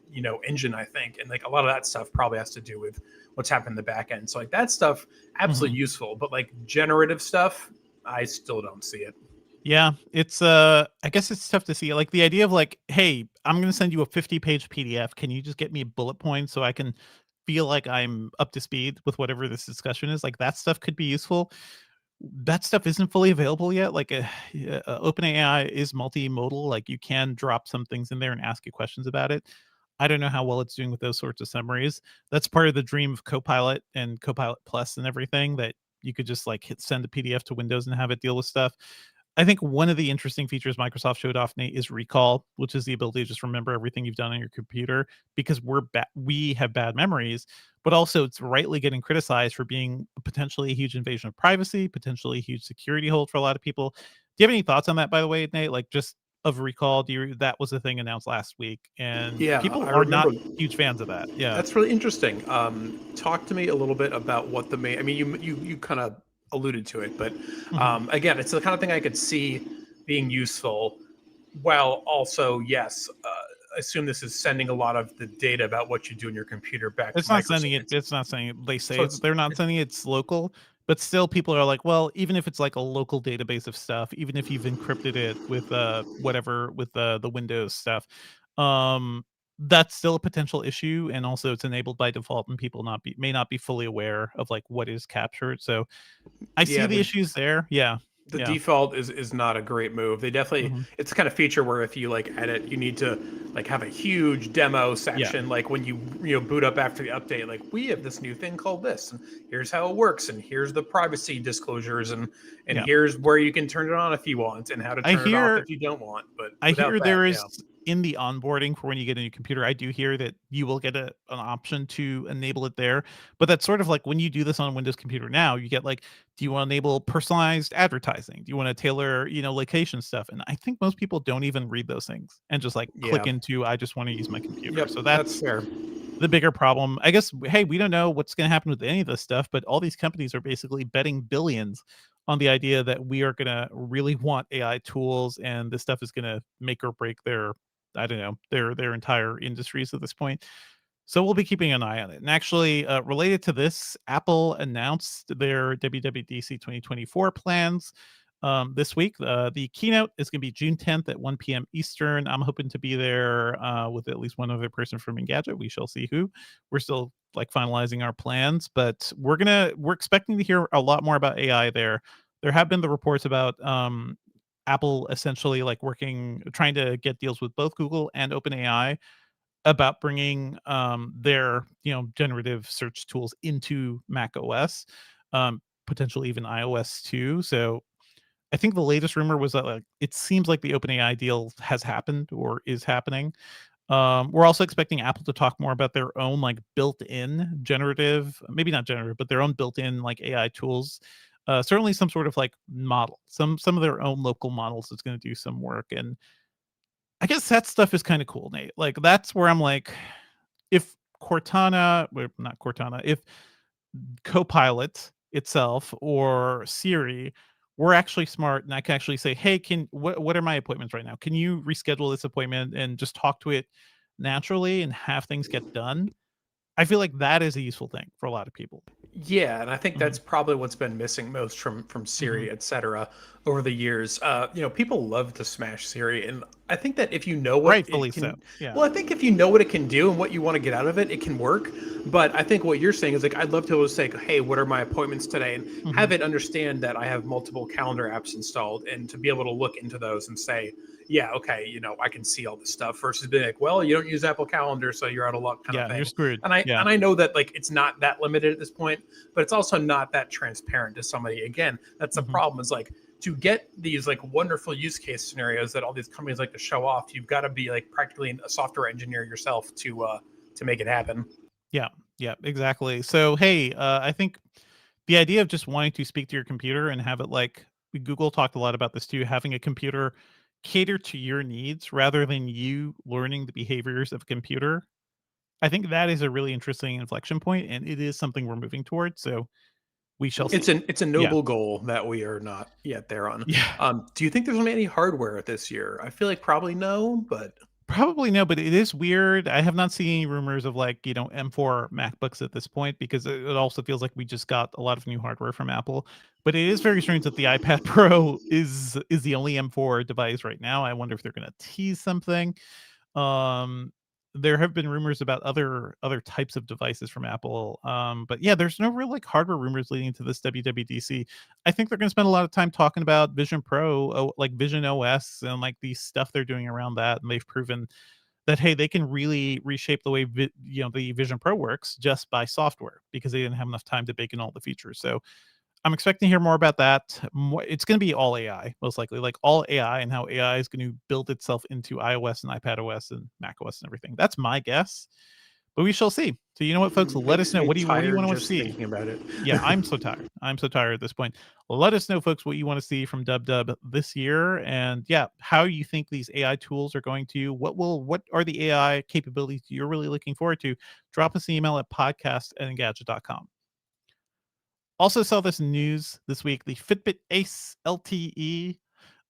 engine, I think. And like a lot of that stuff probably has to do with what's happened in the back end. So like that stuff, absolutely useful, but like generative stuff, I still don't see it. Yeah, it's I guess it's tough to see. Like the idea of like, hey, I'm going to send you a 50-page PDF. Can you just get me bullet points so I can feel like I'm up to speed with whatever this discussion is? Like that stuff could be useful. That stuff isn't fully available yet. Like OpenAI is multimodal. Like you can drop some things in there and ask you questions about it. I don't know how well it's doing with those sorts of summaries. That's part of the dream of Copilot and Copilot Plus and everything, that you could just like send a PDF to Windows and have it deal with stuff. I think one of the interesting features Microsoft showed off, Nate, is recall, which is the ability to just remember everything you've done on your computer, because we have bad memories, but also it's rightly getting criticized for being potentially a huge invasion of privacy, potentially a huge security hold for a lot of people. Do you have any thoughts on that, by the way, Nate? Like just of recall, that was a thing announced last week, and people I are not remember. huge fans of that. Yeah. That's really interesting. Talk to me a little bit about what the main. I mean, you kind of alluded to it, but again, it's the kind of thing I could see being useful. While also, yes, I assume this is sending a lot of the data about what you do in your computer back. It's to not Microsoft. sending it. It's not saying it. They say So they're not sending it's local, but still people are like, well, even if it's like a local database of stuff, even if you've encrypted it with whatever with the Windows stuff, um, that's still a potential issue. And also it's enabled by default, and people may not be fully aware of like what is captured. So I see yeah, the issues there. Yeah. the Yeah. default is not a great move. They definitely, Hmm. it's the kind of feature where if you like edit, you need to like have a huge demo Yeah. section. Like when you boot up after the update, like we have this new thing called this, and here's how it works, and here's the privacy disclosures, and Yeah. here's where you can turn it on if you want, and how to turn it off if you don't want. But I without hear that, there is in the onboarding for when you get a new computer, I do hear that you will get an option to enable it there. But that's sort of like when you do this on a Windows computer now, you get like, do you want to enable personalized advertising? Do you want to tailor, location stuff? And I think most people don't even read those things and just like click into, I just want to use my computer. Yep, So that's that's fair. the bigger problem. I guess, hey, we don't know what's going to happen with any of this stuff, but all these companies are basically betting billions on the idea that we are going to really want AI tools, and this stuff is going to make or break their, I don't know, their entire industries at this point. So we'll be keeping an eye on it. And actually, related to this, Apple announced their WWDC 2024 plans this week. The keynote is going to be June 10th at 1 p.m. Eastern. I'm hoping to be there with at least one other person from Engadget. We shall see who. We're still like finalizing our plans, but we're expecting to hear a lot more about AI there. There have been the reports about Apple essentially like trying to get deals with both Google and OpenAI about bringing their generative search tools into Mac OS, potentially even iOS too. So I think the latest rumor was that like it seems like the OpenAI deal has happened or is happening. We're also expecting Apple to talk more about their own like built-in generative, maybe not generative, but their own built-in like AI tools. Certainly some sort of like model, some of their own local models that's going to do some work. And I guess that stuff is kind of cool, Nate. Like that's where I'm like, if not Cortana, if Copilot itself or Siri were actually smart, and I can actually say, hey, what are my appointments right now? Can you reschedule this appointment and just talk to it naturally and have things get done? I feel like that is a useful thing for a lot of people. Yeah, and I think Mhm. that's probably what's been missing most from Mhm. Siri, et cetera, over the years. People love to smash Siri, and I think that if you know what Rightfully it can, so. Yeah. well, I think if you know what it can do and what you want to get out of it, it can work. But I think what you're saying is like, I'd love to be able to say, hey, what are my appointments today? And have it understand that I have multiple calendar apps installed, and to be able to look into those and say, yeah, okay, I can see all this stuff, versus being like, well, you don't use Apple Calendar, so you're out of luck kind of thing. You're screwed. And I know that like it's not that limited at this point, but it's also not that transparent to somebody. Again, that's the problem, is like, to get these like wonderful use case scenarios that all these companies like to show off, you've got to be like practically a software engineer yourself to make it happen. Yeah, exactly. So, hey, I think the idea of just wanting to speak to your computer and have it like Google talked a lot about this too, having a computer cater to your needs rather than you learning the behaviors of a computer. I think that is a really interesting inflection point, and it is something we're moving towards. So we shall see. It's a noble goal that we are not yet there on. Yeah. Do you think there's gonna be any hardware this year? I feel like probably no, but Probably no, but it is weird. I have not seen any rumors of like, M4 MacBooks at this point, because it also feels like we just got a lot of new hardware from Apple. But it is very strange that the iPad Pro is the only M4 device right now. I wonder if they're going to tease something. Um, there have been rumors about other types of devices from Apple. But yeah, there's no real like hardware rumors leading to this WWDC. I think they're going to spend a lot of time talking about Vision Pro, like Vision OS, and like the stuff they're doing around that. And they've proven that hey, they can really reshape the way the Vision Pro works just by software, because they didn't have enough time to bake in all the features. So I'm expecting to hear more about that. It's going to be all AI, most likely, like all AI, and how AI is going to build itself into iOS and iPadOS and macOS and everything. That's my guess, but we shall see. So you know what, folks? Let us know. What do you want to see? Thinking about it. Yeah, I'm so tired. I'm so tired at this point. Let us know, folks, what you want to see from DubDub this year, and yeah, how you think these AI tools are going to. What are the AI capabilities you're really looking forward to? Drop us an email at podcast@engadget.com. Also saw this news this week. The Fitbit Ace LTE,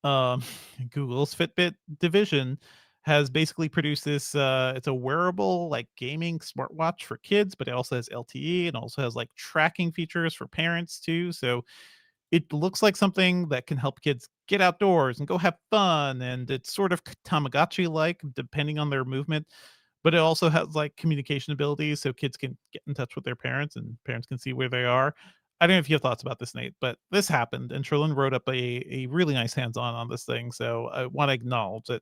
um, Google's Fitbit division, has basically produced this. It's a wearable like gaming smartwatch for kids, but it also has LTE and also has like tracking features for parents too. So it looks like something that can help kids get outdoors and go have fun. And it's sort of Tamagotchi like, depending on their movement. But it also has like communication abilities, so kids can get in touch with their parents and parents can see where they are. I don't know if you have thoughts about this, Nate, but this happened, and Sherlyn wrote up a really nice hands-on this thing. So I want to acknowledge that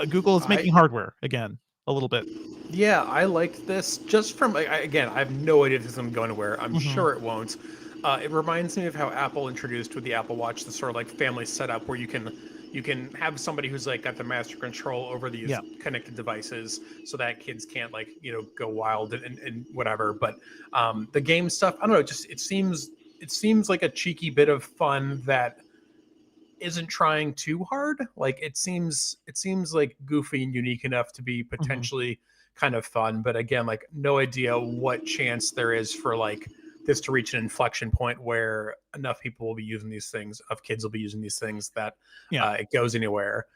Google is making hardware again a little bit. Yeah, I liked this just from again. I have no idea if this is going to go anywhere. I'm sure it won't. It reminds me of how Apple introduced with the Apple Watch the sort of like family setup where you can have somebody who's like got the master control over these connected devices, so that kids can't like go wild and whatever. But the game stuff, I don't know. Just it seems like a cheeky bit of fun that isn't trying too hard. Like it seems like goofy and unique enough to be potentially kind of fun. But again, like no idea what chance there is for like this to reach an inflection point where enough people will be using these things, of kids will be using these things, that it goes anywhere.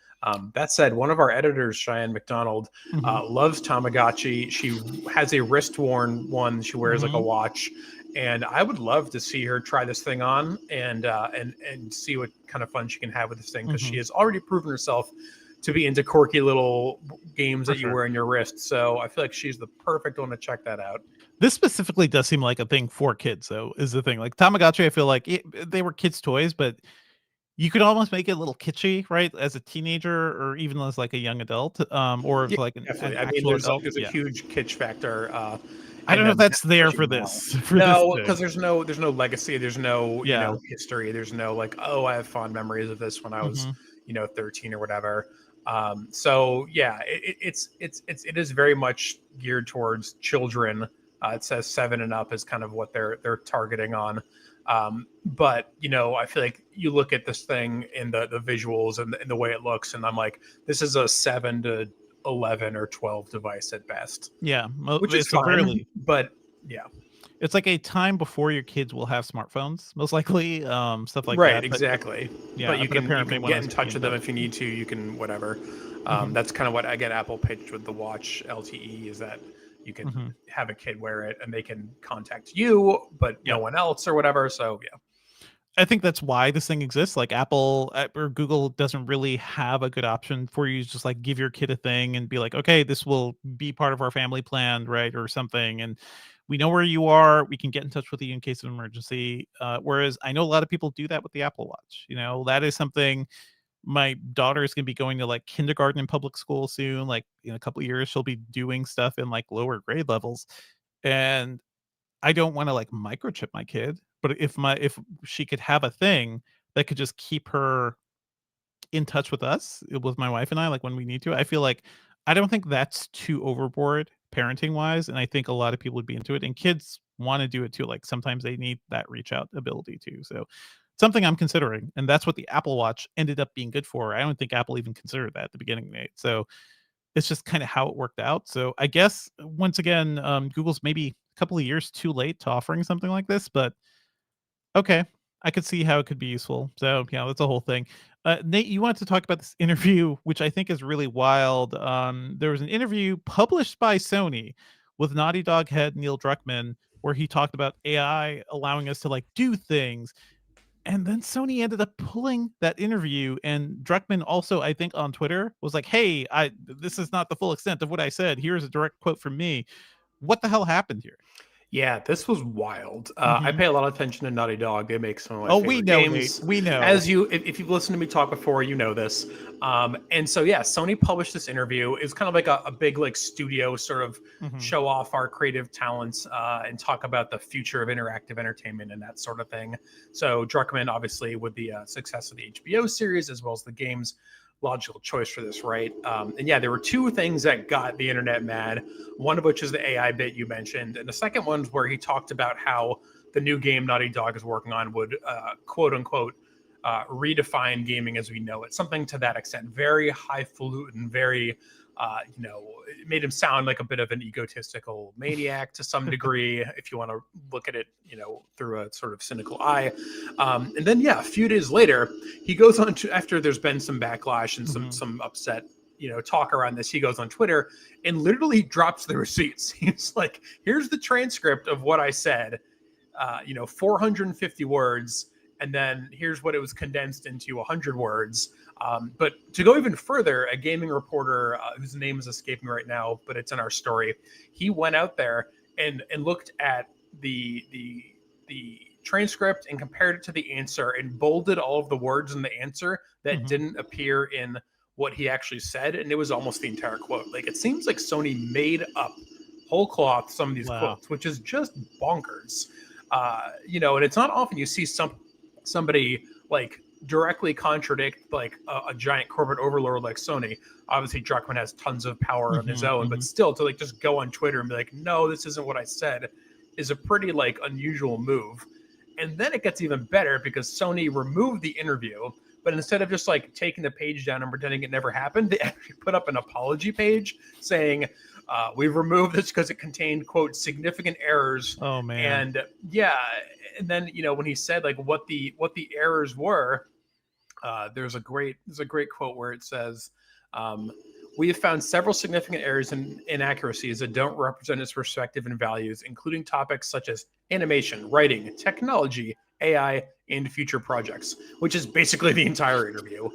That said, one of our editors, Cheyenne McDonald, loves Tamagotchi. She has a wrist-worn one she wears like a watch, and I would love to see her try this thing on and see what kind of fun she can have with this thing, because she has already proven herself to be into quirky little games that you wear in your wrist. So I feel like she's the perfect one to check that out. This specifically does seem like a thing for kids, though, is the thing. Like Tamagotchi, I feel like they were kids' toys, but you could almost make it a little kitschy, right? As a teenager, or even as like a young adult, or if like an actual adult. There's a huge kitsch factor. I don't know if that's there for this. No, because there's no legacy. There's no history. There's no like, oh, I have fond memories of this when I was 13 or whatever. So yeah, it is very much geared towards children. It says 7 and up is kind of what they're targeting on. But I feel like you look at this thing in the visuals and the way it looks, and I'm like, this is a 7 to 11 or 12 device at best. Yeah, which is fine, but yeah. It's like a time before your kids will have smartphones, most likely, stuff like that. Right, exactly. Yeah, but you can get in touch with them if you need to. You can whatever. That's kind of what I get Apple pitched with the watch LTE, is that you can have a kid wear it and they can contact you, but no one else or whatever. So yeah. I think that's why this thing exists. Like Apple or Google doesn't really have a good option for you to just like give your kid a thing and be like, okay, this will be part of our family plan, right, or something. And we know where you are. We can get in touch with you in case of emergency. Whereas I know a lot of people do that with the Apple Watch. That is something. My daughter is going to be going to like kindergarten in public school soon. Like in a couple of years, she'll be doing stuff in like lower grade levels, and I don't want to like microchip my kid. But if she could have a thing that could just keep her in touch with us, with my wife and I, like when we need to, I feel like I don't think that's too overboard parenting wise, and I think a lot of people would be into it, and kids want to do it too. Like sometimes they need that reach out ability too. So something I'm considering, and that's what the Apple Watch ended up being good for. I don't think Apple even considered that at the beginning, Nate. So it's just kind of how it worked out. So I guess once again, Google's maybe a couple of years too late to offering something like this, but okay, I could see how it could be useful. So yeah, that's a whole thing. Nate, you wanted to talk about this interview, which I think is really wild. There was an interview published by Sony with Naughty Dog head Neil Druckmann, where he talked about AI allowing us to like do things. And then Sony ended up pulling that interview, and Druckmann also, I think, on Twitter was like, "Hey, this is not the full extent of what I said. Here's a direct quote from me." What the hell happened here? Yeah, this was wild. I pay a lot of attention to Naughty Dog. They make some of my favorite we know, games. Nate. We know. If you've listened to me talk before, you know this. And so yeah, Sony published this interview. It's kind of like a big like studio sort of show off our creative talents and talk about the future of interactive entertainment and that sort of thing. So Druckmann, obviously, with the success of the HBO series as well as the games, logical choice for this, right? And yeah, there were two things that got the internet mad. One of which is the AI bit you mentioned, and the second one's where he talked about how the new game Naughty Dog is working on would quote unquote redefine gaming as we know it, something to that extent. Very highfalutin, very it made him sound like a bit of an egotistical maniac to some degree, if you want to look at it, through a sort of cynical eye. And then, yeah, a few days later, he goes on to, after there's been some backlash and some upset, talk around this, he goes on Twitter and literally drops the receipts. He's like, here's the transcript of what I said, 450 words. And then here's what it was condensed into 100 words. But to go even further, a gaming reporter whose name is escaping right now, but it's in our story, he went out there and looked at the transcript and compared it to the answer and bolded all of the words in the answer that didn't appear in what he actually said. And it was almost the entire quote. Like, it seems like Sony made up whole cloth some of these quotes, which is just bonkers. And it's not often you see somebody like directly contradict like a giant corporate overlord like Sony. Obviously, Druckmann has tons of power on his own, but still to like just go on Twitter and be like, no, this isn't what I said, is a pretty like unusual move. And then it gets even better because Sony removed the interview, but instead of just like taking the page down and pretending it never happened, they actually put up an apology page saying, we've removed this because it contained, quote, significant errors. Oh man. And yeah, and then when he said like what the errors were, there's a great quote where it says, we have found several significant errors and inaccuracies that don't represent its perspective and values, including topics such as animation, writing, technology, AI, and future projects, which is basically the entire interview.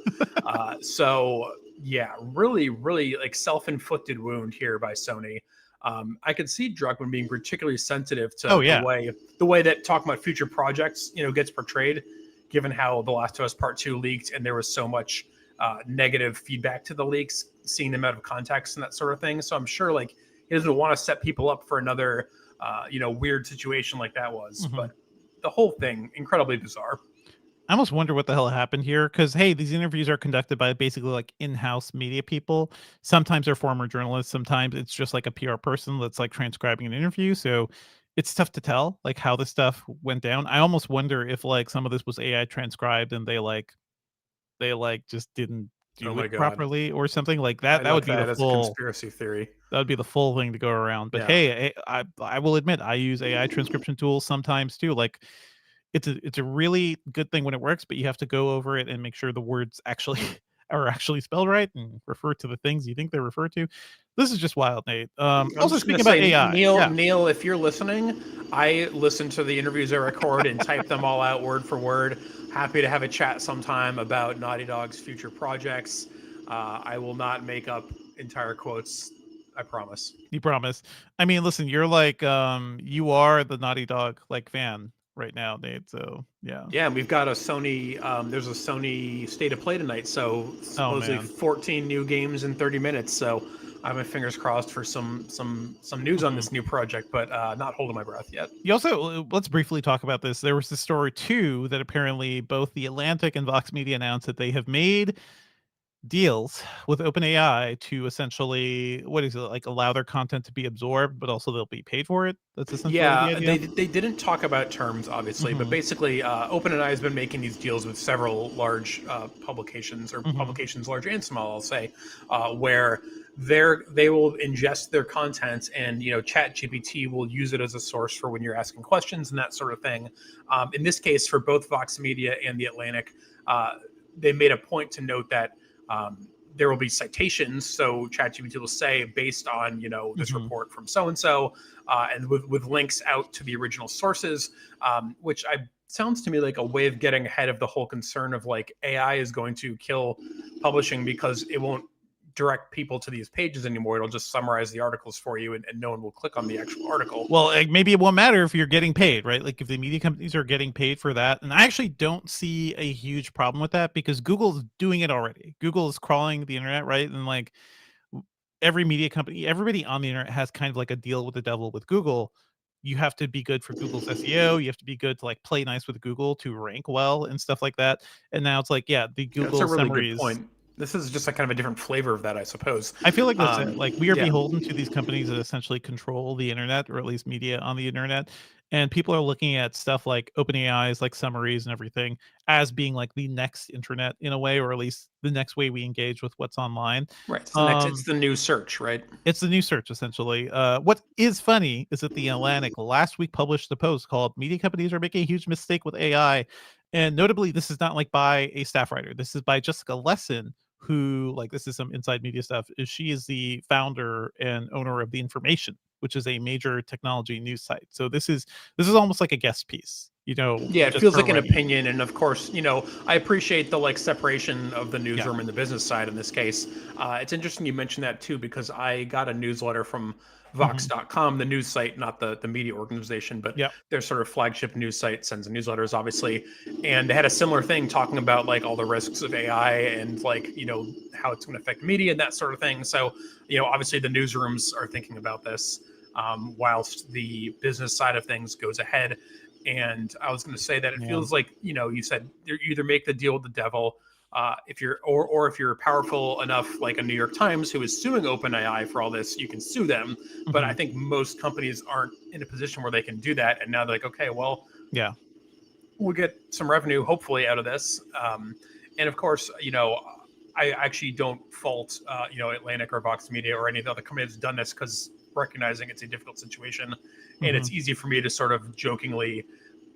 So yeah, really, really like self-inflicted wound here by Sony. I could see Druckmann being particularly sensitive to the way that talking about future projects, gets portrayed, given how The Last of Us Part 2 leaked and there was so much negative feedback to the leaks, seeing them out of context and that sort of thing. So I'm sure like he doesn't want to set people up for another, weird situation like that was. But the whole thing, incredibly bizarre. I almost wonder what the hell happened here, because hey, these interviews are conducted by basically like in-house media people. Sometimes they're former journalists, sometimes it's just like a PR person that's like transcribing an interview. So it's tough to tell like how this stuff went down. I almost wonder if like some of this was AI transcribed and they just didn't do it properly or something like that. That would be the full conspiracy theory. That would be the full thing to go around. But hey, I will admit I use AI transcription tools sometimes too. Like it's a really good thing when it works, but you have to go over it and make sure the words actually are actually spelled right and refer to the things you think they refer to. This is just wild, Nate. I'm Also, just gonna speaking about say, AI, Neil, if you're listening, I listen to the interviews I record and type them all out word for word. Happy to have a chat sometime about Naughty Dog's future projects. I will not make up entire quotes. I promise. You promise. I mean, listen, you're like, you are the Naughty Dog like fan right now, Nate. So yeah. Yeah, we've got a Sony. There's a Sony State of Play tonight, so supposedly 14 new games in 30 minutes. So I have my fingers crossed for some news on this new project, but not holding my breath yet. You also, let's briefly talk about this. There was this story too that apparently both the Atlantic and Vox Media announced that they have made deals with OpenAI to essentially, what is it, like allow their content to be absorbed, but also they'll be paid for it. That's essentially the idea. They didn't talk about terms, obviously, but basically, OpenAI has been making these deals with several large publications, or publications large and small, I'll say, where they will ingest their content, and ChatGPT will use it as a source for when you're asking questions and that sort of thing. In this case, for both Vox Media and the Atlantic, they made a point to note that there will be citations. So ChatGPT will say, based on this report from so and so, and with links out to the original sources, which sounds to me like a way of getting ahead of the whole concern of like AI is going to kill publishing because it won't direct people to these pages anymore. It'll just summarize the articles for you, and no one will click on the actual article. Well, maybe it won't matter if you're getting paid, right? Like if the media companies are getting paid for that. And I actually don't see a huge problem with that because Google's doing it already. Google is crawling the internet, right? And like every media company, everybody on the internet has kind of like a deal with the devil with Google. You have to be good for Google's SEO. You have to be good to like play nice with Google to rank well and stuff like that. And now it's like, yeah, the Google that's a really summaries. Good point. This is just a kind of a different flavor of that, I suppose. I feel like that's it. Like we are beholden to these companies that essentially control the internet, or at least media on the internet. And people are looking at stuff like OpenAI's like summaries and everything as being like the next internet in a way, or at least the next way we engage with what's online. Right. It's the new search, right? It's the new search, essentially. What is funny is that the Atlantic last week published a post called "Media Companies Are Making a Huge Mistake with AI." And notably, this is not like by a staff writer. This is by Jessica Lesson, who, like, this is some inside media stuff. She is the founder and owner of The Information, which is a major technology news site. So this is almost like a guest piece. Yeah, it feels like an opinion, and of course, I appreciate the like separation of the newsroom and the business side in this case. It's interesting you mentioned that too, because I got a newsletter from Vox.com, the news site, not the media organization, but their sort of flagship news site sends newsletters, obviously. And they had a similar thing talking about like all the risks of AI and like, how it's going to affect media and that sort of thing. So, obviously the newsrooms are thinking about this, whilst the business side of things goes ahead. And I was going to say that it feels like, you said you either make the deal with the devil, if you're if you're powerful enough, like a New York Times who is suing OpenAI for all this, you can sue them. But I think most companies aren't in a position where they can do that. And now they're like, okay, well, we'll get some revenue hopefully out of this. And of course, I actually don't fault, Atlantic or Vox Media or any of the other companies that's done this, because recognizing it's a difficult situation, and it's easy for me to sort of jokingly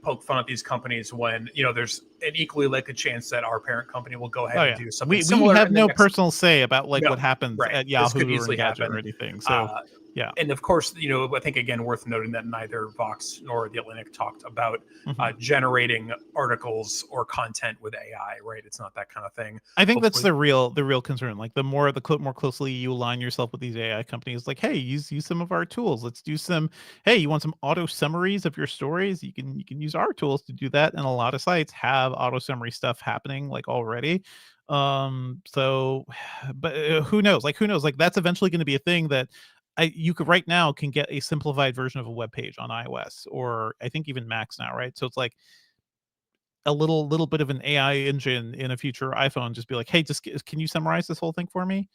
poke fun at these companies when there's an equally likely chance that our parent company will go ahead and do something similar. We have no personal say about like what happens at Yahoo or Engadget or anything. So and of course, I think again worth noting that neither Vox nor the Atlantic talked about generating articles or content with AI. Right? It's not that kind of thing. I think that's the real concern. Like the more closely you align yourself with these AI companies, like, hey, use some of our tools. Let's do some. Hey, you want some auto summaries of your stories? You can use our tools to do that. And a lot of sites have auto summary stuff happening like already. So, but who knows? Like that's eventually going to be a thing that. You could right now can get a simplified version of a web page on iOS, or I think even Macs now, right? So it's like a little bit of an AI engine in a future iPhone. Just be like, hey, can you summarize this whole thing for me?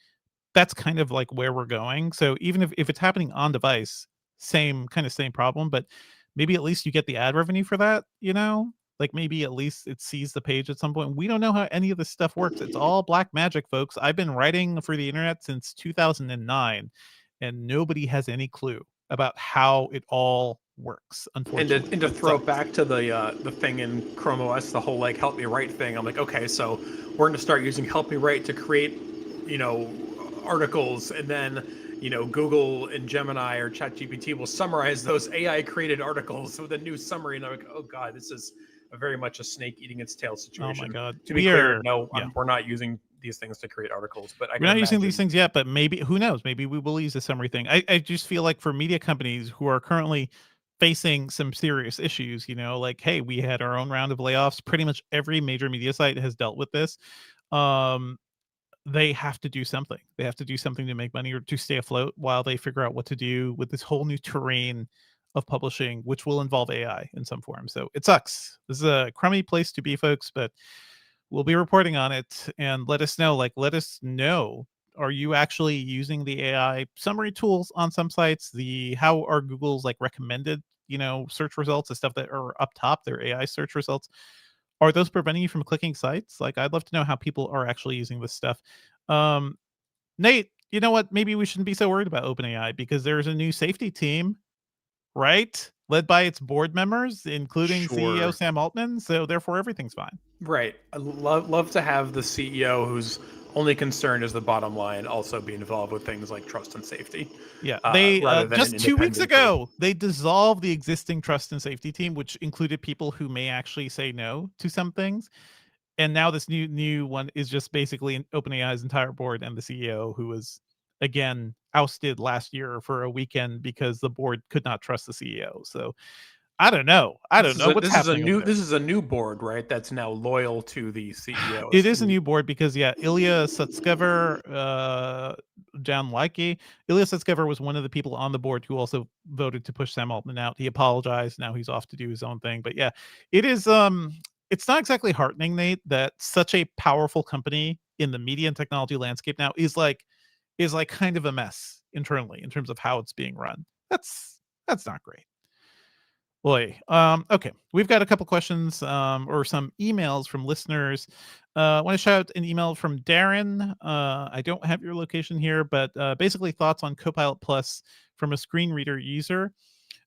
That's kind of like where we're going. So even if it's happening on device, same problem, but maybe at least you get the ad revenue for that. Like maybe at least it sees the page at some point. We don't know how any of this stuff works. It's all black magic, folks. I've been writing for the internet since 2009. And nobody has any clue about how it all works. And Unfortunately, to throw it back to the thing in Chrome OS, the whole like help me write thing. I'm like, okay, so we're going to start using help me write to create, articles, and then Google and Gemini or ChatGPT will summarize those AI created articles with a new summary, and I'm like, oh god, this is very much a snake eating its tail situation. Oh my god, To be clear, no, we're not using these things to create articles, but we're not using these things yet. But maybe, who knows? Maybe we will use the summary thing. I just feel like for media companies who are currently facing some serious issues, like, hey, we had our own round of layoffs. Pretty much every major media site has dealt with this. They have to do something. They have to do something to make money or to stay afloat while they figure out what to do with this whole new terrain of publishing, which will involve AI in some form. So it sucks. This is a crummy place to be, folks, but we'll be reporting on it, and let us know. Let us know. Are you actually using the AI summary tools on some sites? How are Google's like recommended, search results, the stuff that are up top, their AI search results? Are those preventing you from clicking sites? Like, I'd love to know how people are actually using this stuff. Nate, you know what? Maybe we shouldn't be so worried about OpenAI because there's a new safety team, right? Led by its board members, including CEO Sam Altman. So therefore, everything's fine. Right. I love to have the CEO whose only concern is the bottom line also be involved with things like trust and safety. Yeah, they just 2 weeks ago they dissolved the existing trust and safety team, which included people who may actually say no to some things. And now this new one is just basically OpenAI's entire board and the CEO, who was again ousted last year for a weekend because the board could not trust the CEO. So I don't know. What's happening. This is a new board, right? That's now loyal to the CEO. It is a new board because Ilya Sutskever, John Likey. Ilya Sutskever was one of the people on the board who also voted to push Sam Altman out. He apologized. Now he's off to do his own thing. But yeah, it is. It's not exactly heartening, Nate, that such a powerful company in the media and technology landscape now is like kind of a mess internally in terms of how it's being run. That's not great. Boy. Okay. We've got a couple questions or some emails from listeners. I want to shout out an email from Darren. I don't have your location here, but basically thoughts on Copilot Plus from a screen reader user.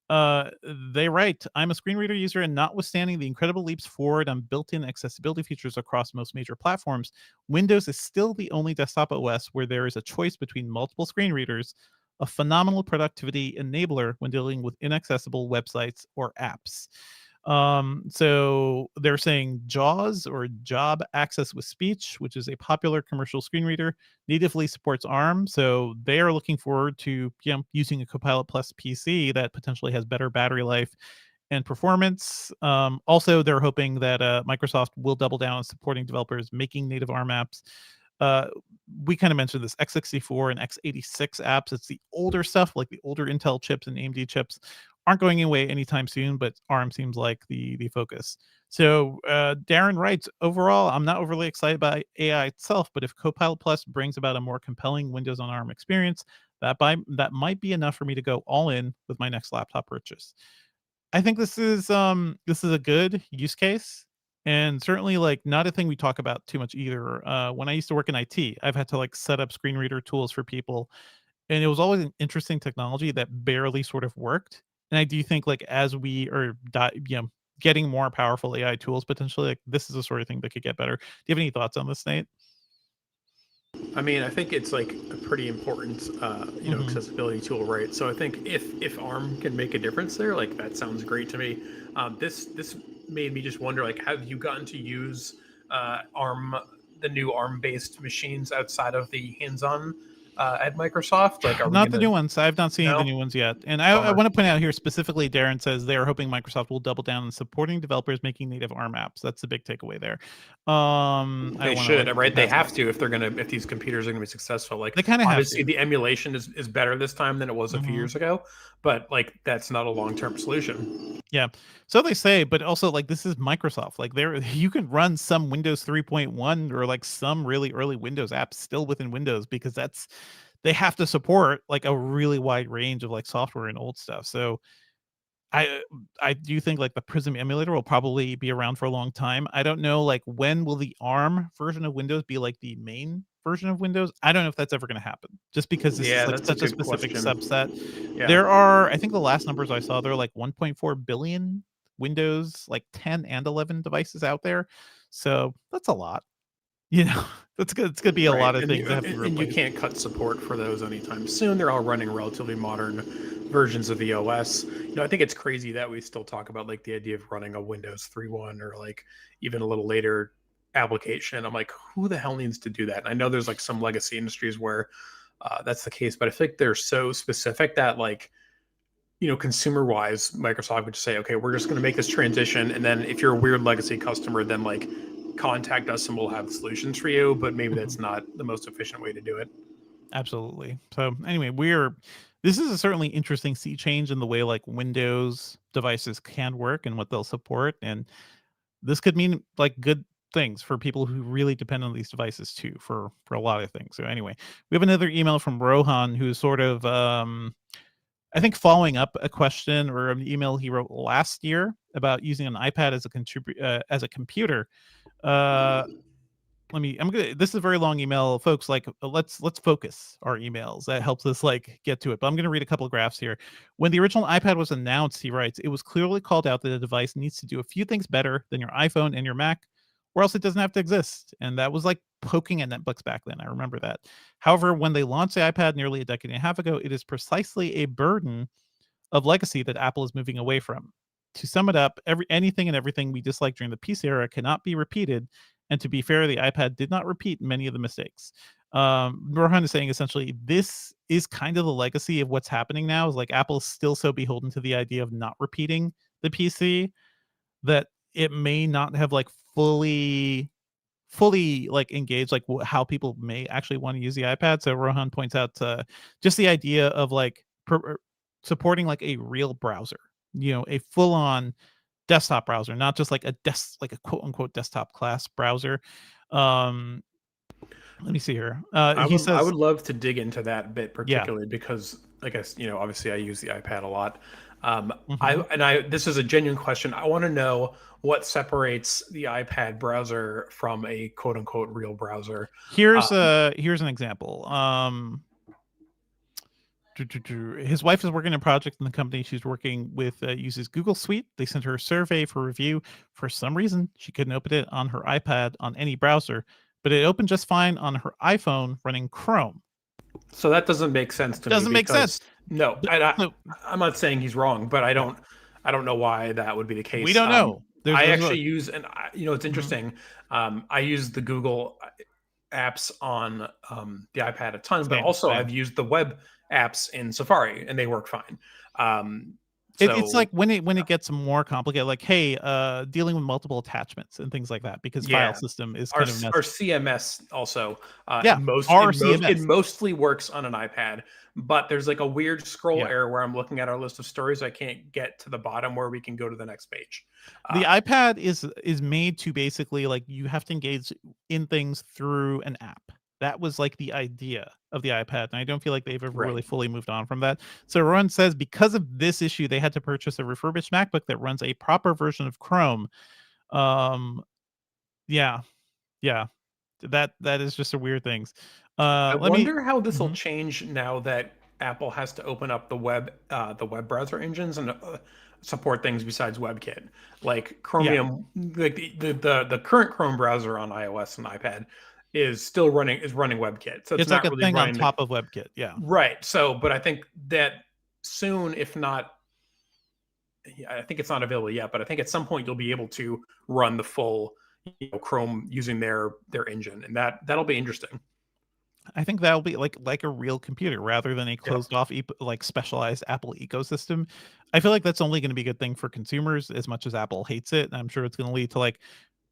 They write, I'm a screen reader user, and notwithstanding the incredible leaps forward on built-in accessibility features across most major platforms, Windows is still the only desktop OS where there is a choice between multiple screen readers, a phenomenal productivity enabler when dealing with inaccessible websites or apps. So they're saying JAWS, or Job Access with Speech, which is a popular commercial screen reader, natively supports ARM. So they are looking forward to using a Copilot Plus PC that potentially has better battery life and performance. Also, they're hoping that Microsoft will double down on supporting developers making native ARM apps. We kind of mentioned this x64 and x86 apps. It's the older stuff, like the older Intel chips and AMD chips, aren't going away anytime soon, but ARM seems like the focus. So Darren writes, overall, I'm not overly excited by AI itself, but if Copilot Plus brings about a more compelling Windows on ARM experience, that might be enough for me to go all in with my next laptop purchase. I think this is a good use case. And certainly, like, not a thing we talk about too much either. When I used to work in IT, I've had to like set up screen reader tools for people, and it was always an interesting technology that barely sort of worked. And I do think, like, as we are, getting more powerful AI tools potentially, like, this is the sort of thing that could get better. Do you have any thoughts on this, Nate? I mean, I think it's like a pretty important, accessibility tool, right? So I think if ARM can make a difference there, like, that sounds great to me. This made me just wonder, like, have you gotten to use ARM, the new ARM-based machines outside of the hands-on at Microsoft? Like, are not the new ones. I've not seen the new ones yet. And I want to point out here specifically, Darren says they are hoping Microsoft will double down on supporting developers making native ARM apps. That's the big takeaway there. They should, right? They have to if these computers are going to be successful. Like, they kind of have to. The emulation is better this time than it was a few years ago, but like, that's not a long-term solution. Yeah, so they say, but also, like, this is Microsoft. Like, you can run some Windows 3.1 or like some really early Windows apps still within Windows, because they have to support like a really wide range of like software and old stuff. So I do think like the Prism emulator will probably be around for a long time. I don't know like when will the ARM version of Windows be like the main version of Windows. I don't know if that's ever going to happen, just because this is like that's such a good specific question. subset. Yeah. There are, I think the last numbers I saw, there are like 1.4 billion Windows like 10 and 11 devices out there. So that's a lot. You know, that's good. It's gonna be a Right, lot of things that have to be and you replaced. can't cut support for those anytime soon. They're all running relatively modern versions of the OS. I think it's crazy that we still talk about like the idea of running a Windows 3.1 or like even a little later application. I'm like, who the hell needs to do that? And I know there's like some legacy industries where that's the case, but I think they're so specific that like, consumer wise, Microsoft would just say, okay, we're just going to make this transition. And then if you're a weird legacy customer, then like contact us and we'll have solutions for you. But maybe that's not the most efficient way to do it. Absolutely. So anyway, this is a certainly interesting sea change in the way like Windows devices can work and what they'll support. And this could mean like good things for people who really depend on these devices too, for a lot of things. So anyway, we have another email from Rohan, who's sort of I think following up a question or an email he wrote last year about using an iPad as a computer. This is a very long email, folks. Like, let's focus our emails. That helps us like get to it. But I'm going to read a couple of graphs here. When the original iPad was announced, he writes, it was clearly called out that the device needs to do a few things better than your iPhone and your Mac, or else it doesn't have to exist. And that was like poking at netbooks back then. I remember that. However, when they launched the iPad nearly a decade and a half ago, it is precisely a burden of legacy that Apple is moving away from. To sum it up, anything and everything we disliked during the PC era cannot be repeated. And to be fair, the iPad did not repeat many of the mistakes. Rohan is saying essentially this is kind of the legacy of what's happening now. Is like Apple is still so beholden to the idea of not repeating the PC that it may not have like fully like engaged like how people may actually want to use the iPad. So Rohan points out just the idea of like supporting like a real browser, a full-on desktop browser, not just like a quote unquote desktop class browser. Let me see here. I would love to dig into that bit particularly because I guess, obviously I use the iPad a lot. This is a genuine question. I want to know what separates the iPad browser from a quote unquote real browser. Here's an example. His wife is working on a project in the company she's working with uses Google Suite. They sent her a survey for review. For some reason, she couldn't open it on her iPad on any browser, but it opened just fine on her iPhone running Chrome. So that doesn't make sense to me. Doesn't make sense. No, I'm not saying he's wrong, but I don't know why that would be the case. We don't know. I actually use, and it's interesting. I use the Google apps on the iPad a ton, but also I've used the web apps in Safari and they work fine. It's like when it gets more complicated, like hey, dealing with multiple attachments and things like that, because file system is kind of our CMS also. It mostly works on an iPad, but there's like a weird scroll error where I'm looking at our list of stories. I can't get to the bottom where we can go to the next page. The iPad is made to basically like you have to engage in things through an app. That was like the idea of the iPad, and I don't feel like they've ever really fully moved on from that. So Rowan says because of this issue, they had to purchase a refurbished MacBook that runs a proper version of Chrome. That is just a weird things. I wonder how this will change now that Apple has to open up the web browser engines and support things besides WebKit, like Chromium. Like the current Chrome browser on iOS and iPad is still running WebKit, so it's not like a really thing running on top of WebKit. Right. So, but I think that soon, if not, I think it's not available yet, but I think at some point you'll be able to run the full Chrome using their engine, and that'll be interesting. I think that'll be like a real computer rather than a closed off like specialized Apple ecosystem. I feel like that's only going to be a good thing for consumers as much as Apple hates it. I'm sure it's going to lead to like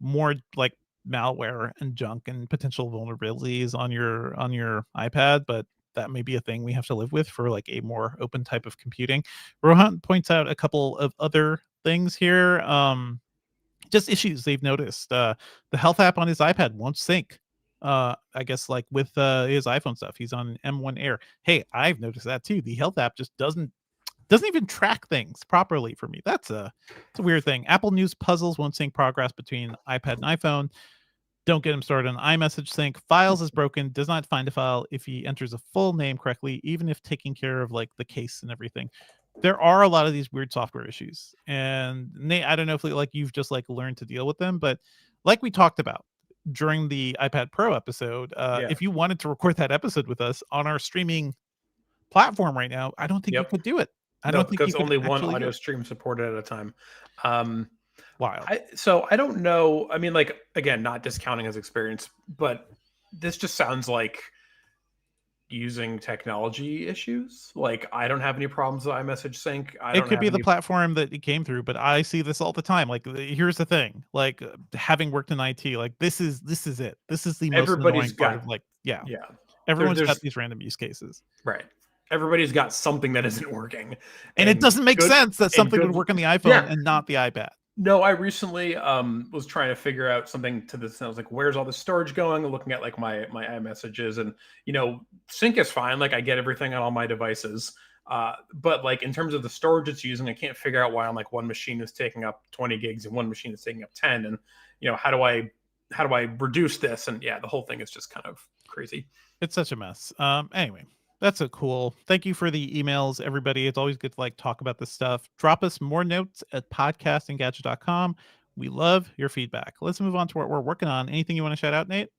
more like malware and junk and potential vulnerabilities on your iPad, but that may be a thing we have to live with for like a more open type of computing. Rohan points out a couple of other things here. Just issues they've noticed. The health app on his iPad won't sync. I guess like with his iPhone stuff. He's on M1 Air. Hey, I've noticed that too. The health app just doesn't doesn't even track things properly for me. It's a weird thing. Apple News puzzles won't sync progress between iPad and iPhone. Don't get him started on iMessage sync. Files is broken. Does not find a file if he enters a full name correctly, even if taking care of like the case and everything. There are a lot of these weird software issues, and Nate, I don't know if like you've just like learned to deal with them, but like we talked about during the iPad Pro episode, if you wanted to record that episode with us on our streaming platform right now, I don't think you could do it. I don't think you because could only one actually audio stream supported at a time. Wild. So I don't know. I mean, like, again, not discounting his experience, but this just sounds like using technology issues. Like, I don't have any problems with iMessage sync. It could be the platform that it came through, but I see this all the time. Like, here's the thing: like, having worked in IT, like this is it. This is the most annoying part of like, everyone's got these random use cases, right? Everybody's got something that isn't working, and it doesn't make sense that something would work on the iPhone and not the iPad. No, I recently was trying to figure out something to this. And I was like, where's all the storage going? Looking at like my iMessages, and sync is fine. Like, I get everything on all my devices. But like in terms of the storage it's using, I can't figure out why on like one machine is taking up 20 gigs and one machine is taking up 10. And how do I reduce this? And the whole thing is just kind of crazy. It's such a mess. Anyway. That's a cool. Thank you for the emails, everybody. It's always good to like talk about this stuff. Drop us more notes at podcastinggadget.com. We love your feedback. Let's move on to what we're working on. Anything you want to shout out, Nate?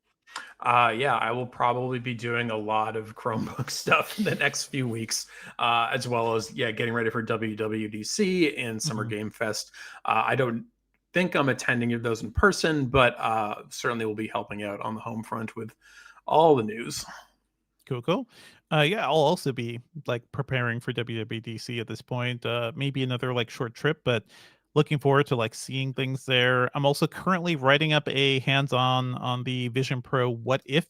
I will probably be doing a lot of Chromebook stuff in the next few weeks, as well as getting ready for WWDC and Summer Game Fest. I don't think I'm attending those in person, but certainly will be helping out on the home front with all the news. Cool. I'll also be like preparing for WWDC at this point. Maybe another like short trip, but looking forward to like seeing things there. I'm also currently writing up a hands-on on the Vision Pro what if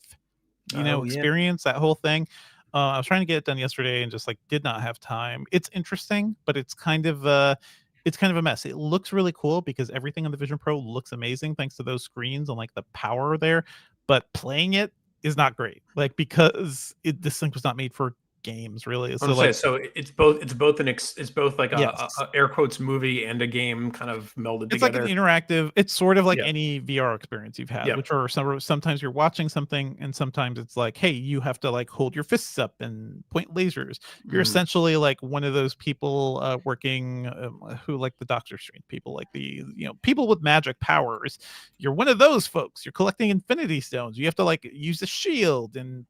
experience, that whole thing. I was trying to get it done yesterday and just like did not have time. It's interesting, but it's kind of a mess. It looks really cool because everything on the Vision Pro looks amazing thanks to those screens and like the power there, but playing it is not great, like because this thing was not made for games really. So it's both like a air quotes movie and a game kind of melded together. It's like an interactive. It's sort of like any VR experience you've had, which are sometimes you're watching something and sometimes it's like, hey, you have to like hold your fists up and point lasers. You're essentially like one of those people working who like the Doctor Strange people, like the people with magic powers. You're one of those folks. You're collecting Infinity Stones. You have to like use a shield and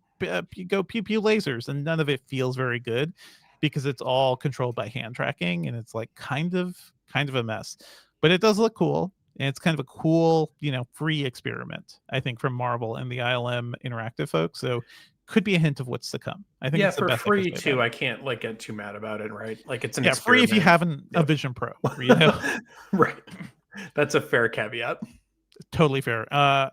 you go pew lasers, and none of it feels very good because it's all controlled by hand tracking, and it's like kind of a mess, but it does look cool, and it's kind of a cool free experiment, I think, from Marvel and the ILM Interactive folks. So could be a hint of what's to come. I think it's for free too. I can't like get too mad about it, right? Like it's an free if you haven't a Vision Pro, right? That's a fair caveat. Totally fair.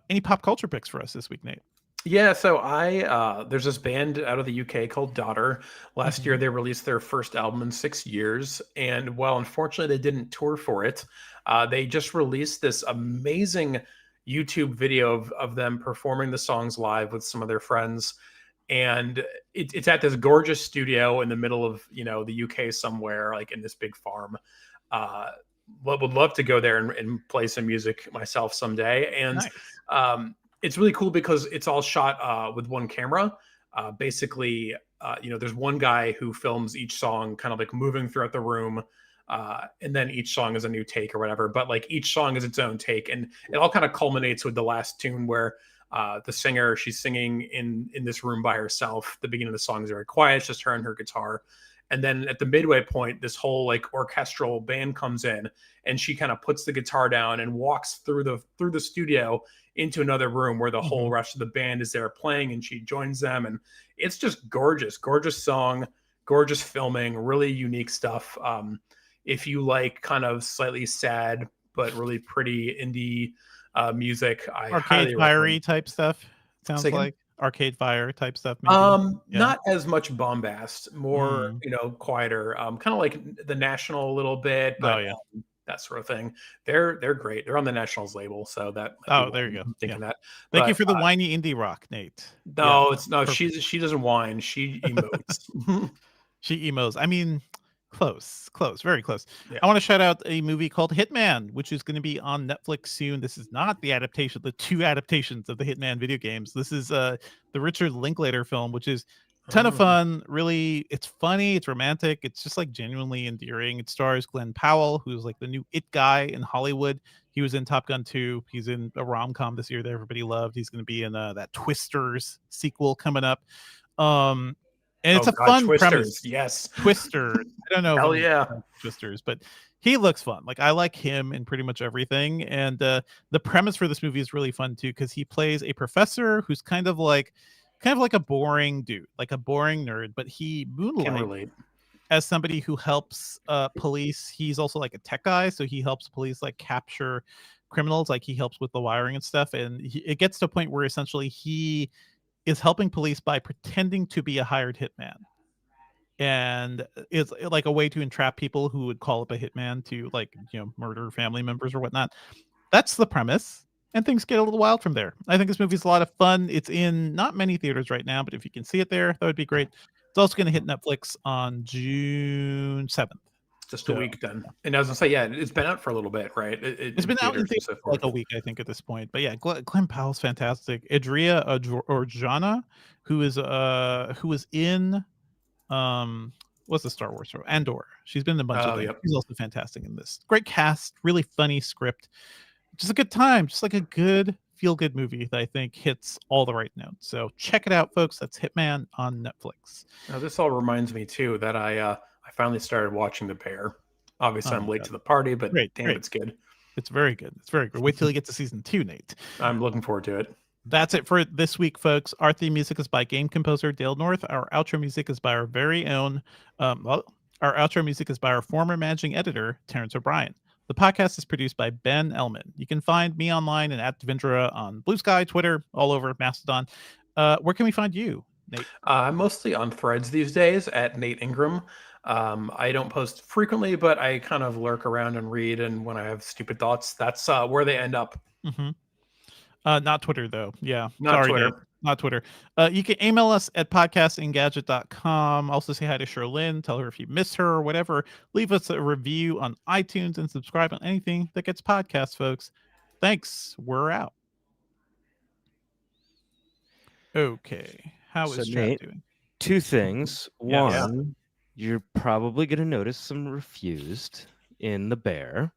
Any pop culture picks for us this week, Nate? Yeah, so there's this band out of the UK called Daughter. Last year they released their first album in 6 years, and while unfortunately they didn't tour for it, they just released this amazing YouTube video of them performing the songs live with some of their friends, and it's at this gorgeous studio in the middle of the UK somewhere, like in this big farm. Would love to go there and play some music myself someday, and nice. It's really cool because it's all shot with one camera. Basically, there's one guy who films each song kind of like moving throughout the room. And then each song is a new take or whatever. But like each song is its own take. And it all kind of culminates with the last tune where the singer, she's singing in this room by herself. The beginning of the song is very quiet. It's just her and her guitar. And then at the midway point, this whole like orchestral band comes in and she kind of puts the guitar down and walks through the studio into another room where the whole rest of the band is there playing, and she joins them. And it's just gorgeous song, gorgeous filming, really unique stuff. If you like kind of slightly sad, but really pretty indie music, Arcade Fire type stuff. Sounds like Arcade Fire type stuff. Maybe. Not as much bombast, more, quieter, kind of like the National a little bit, but that sort of thing. They're great. They're on the Nationals label, so that. There you go. Thinking that. Thank you for the whiny indie rock, Nate. No, she doesn't whine. She emotes. She emos. I mean, Close, very close. Yeah. I want to shout out a movie called Hitman, which is going to be on Netflix soon. This is not the adaptation, the two adaptations of the Hitman video games. This is the Richard Linklater film, which is a ton of fun. Really, it's funny, it's romantic, it's just like genuinely endearing. It stars Glenn Powell, who's like the new it guy in Hollywood. He was in Top Gun 2. He's in a rom-com this year that everybody loved. He's going to be in that Twisters sequel coming up. And it's fun Twisters, premise. yes. Twisters. I don't know. Hell yeah. Twisters, but he looks fun. Like I like him in pretty much everything. And the premise for this movie is really fun too, because he plays a professor who's kind of like a boring dude, like a boring nerd, but he moonlights as somebody who helps police. He's also like a tech guy, so he helps police like capture criminals. Like he helps with the wiring and stuff. And it gets to a point where essentially he is helping police by pretending to be a hired hitman, and it's like a way to entrap people who would call up a hitman to murder family members or whatnot. That's the premise, and things get a little wild from there. I think this movie's a lot of fun. It's in not many theaters right now, but if you can see it there, that would be great. It's also going to hit Netflix on June 7th. Just a week then. And I was gonna say, yeah, it's been out for a little bit, right? It's been out in theaters for like a week, I think, at this point. But yeah, Glenn Powell's fantastic. Adria Arjona, who was in what's the Star Wars show? Andor. She's been in a bunch of things. Yep. She's also fantastic in this. Great cast, really funny script. Just a good time, just like a good feel-good movie that I think hits all the right notes. So check it out, folks. That's Hitman on Netflix. Now, this all reminds me too that I finally started watching The Bear. Obviously, I'm late to the party, but damn, it's good. It's very good. It's very good. Wait till you get to season 2, Nate. I'm looking forward to it. That's it for this week, folks. Our theme music is by game composer Dale North. Our outro music is by our very own. Our outro music is by our former managing editor, Terrence O'Brien. The podcast is produced by Ben Ellman. You can find me online and at Devindra on Blue Sky, Twitter, all over Mastodon. Where can we find you, Nate? I'm mostly on Threads these days at Nate Ingraham. I don't post frequently, but I kind of lurk around and read, and when I have stupid thoughts, that's where they end up. Mm-hmm. Not Twitter, though. Yeah. Not Twitter. Nate. Not Twitter. You can email us at podcastinggadget.com. Also say hi to Sherlyn. Tell her if you miss her or whatever. Leave us a review on iTunes and subscribe on anything that gets podcasts, folks. Thanks. We're out. Okay. How is Nate doing? Two things. One, you're probably going to notice some refused in The Bear.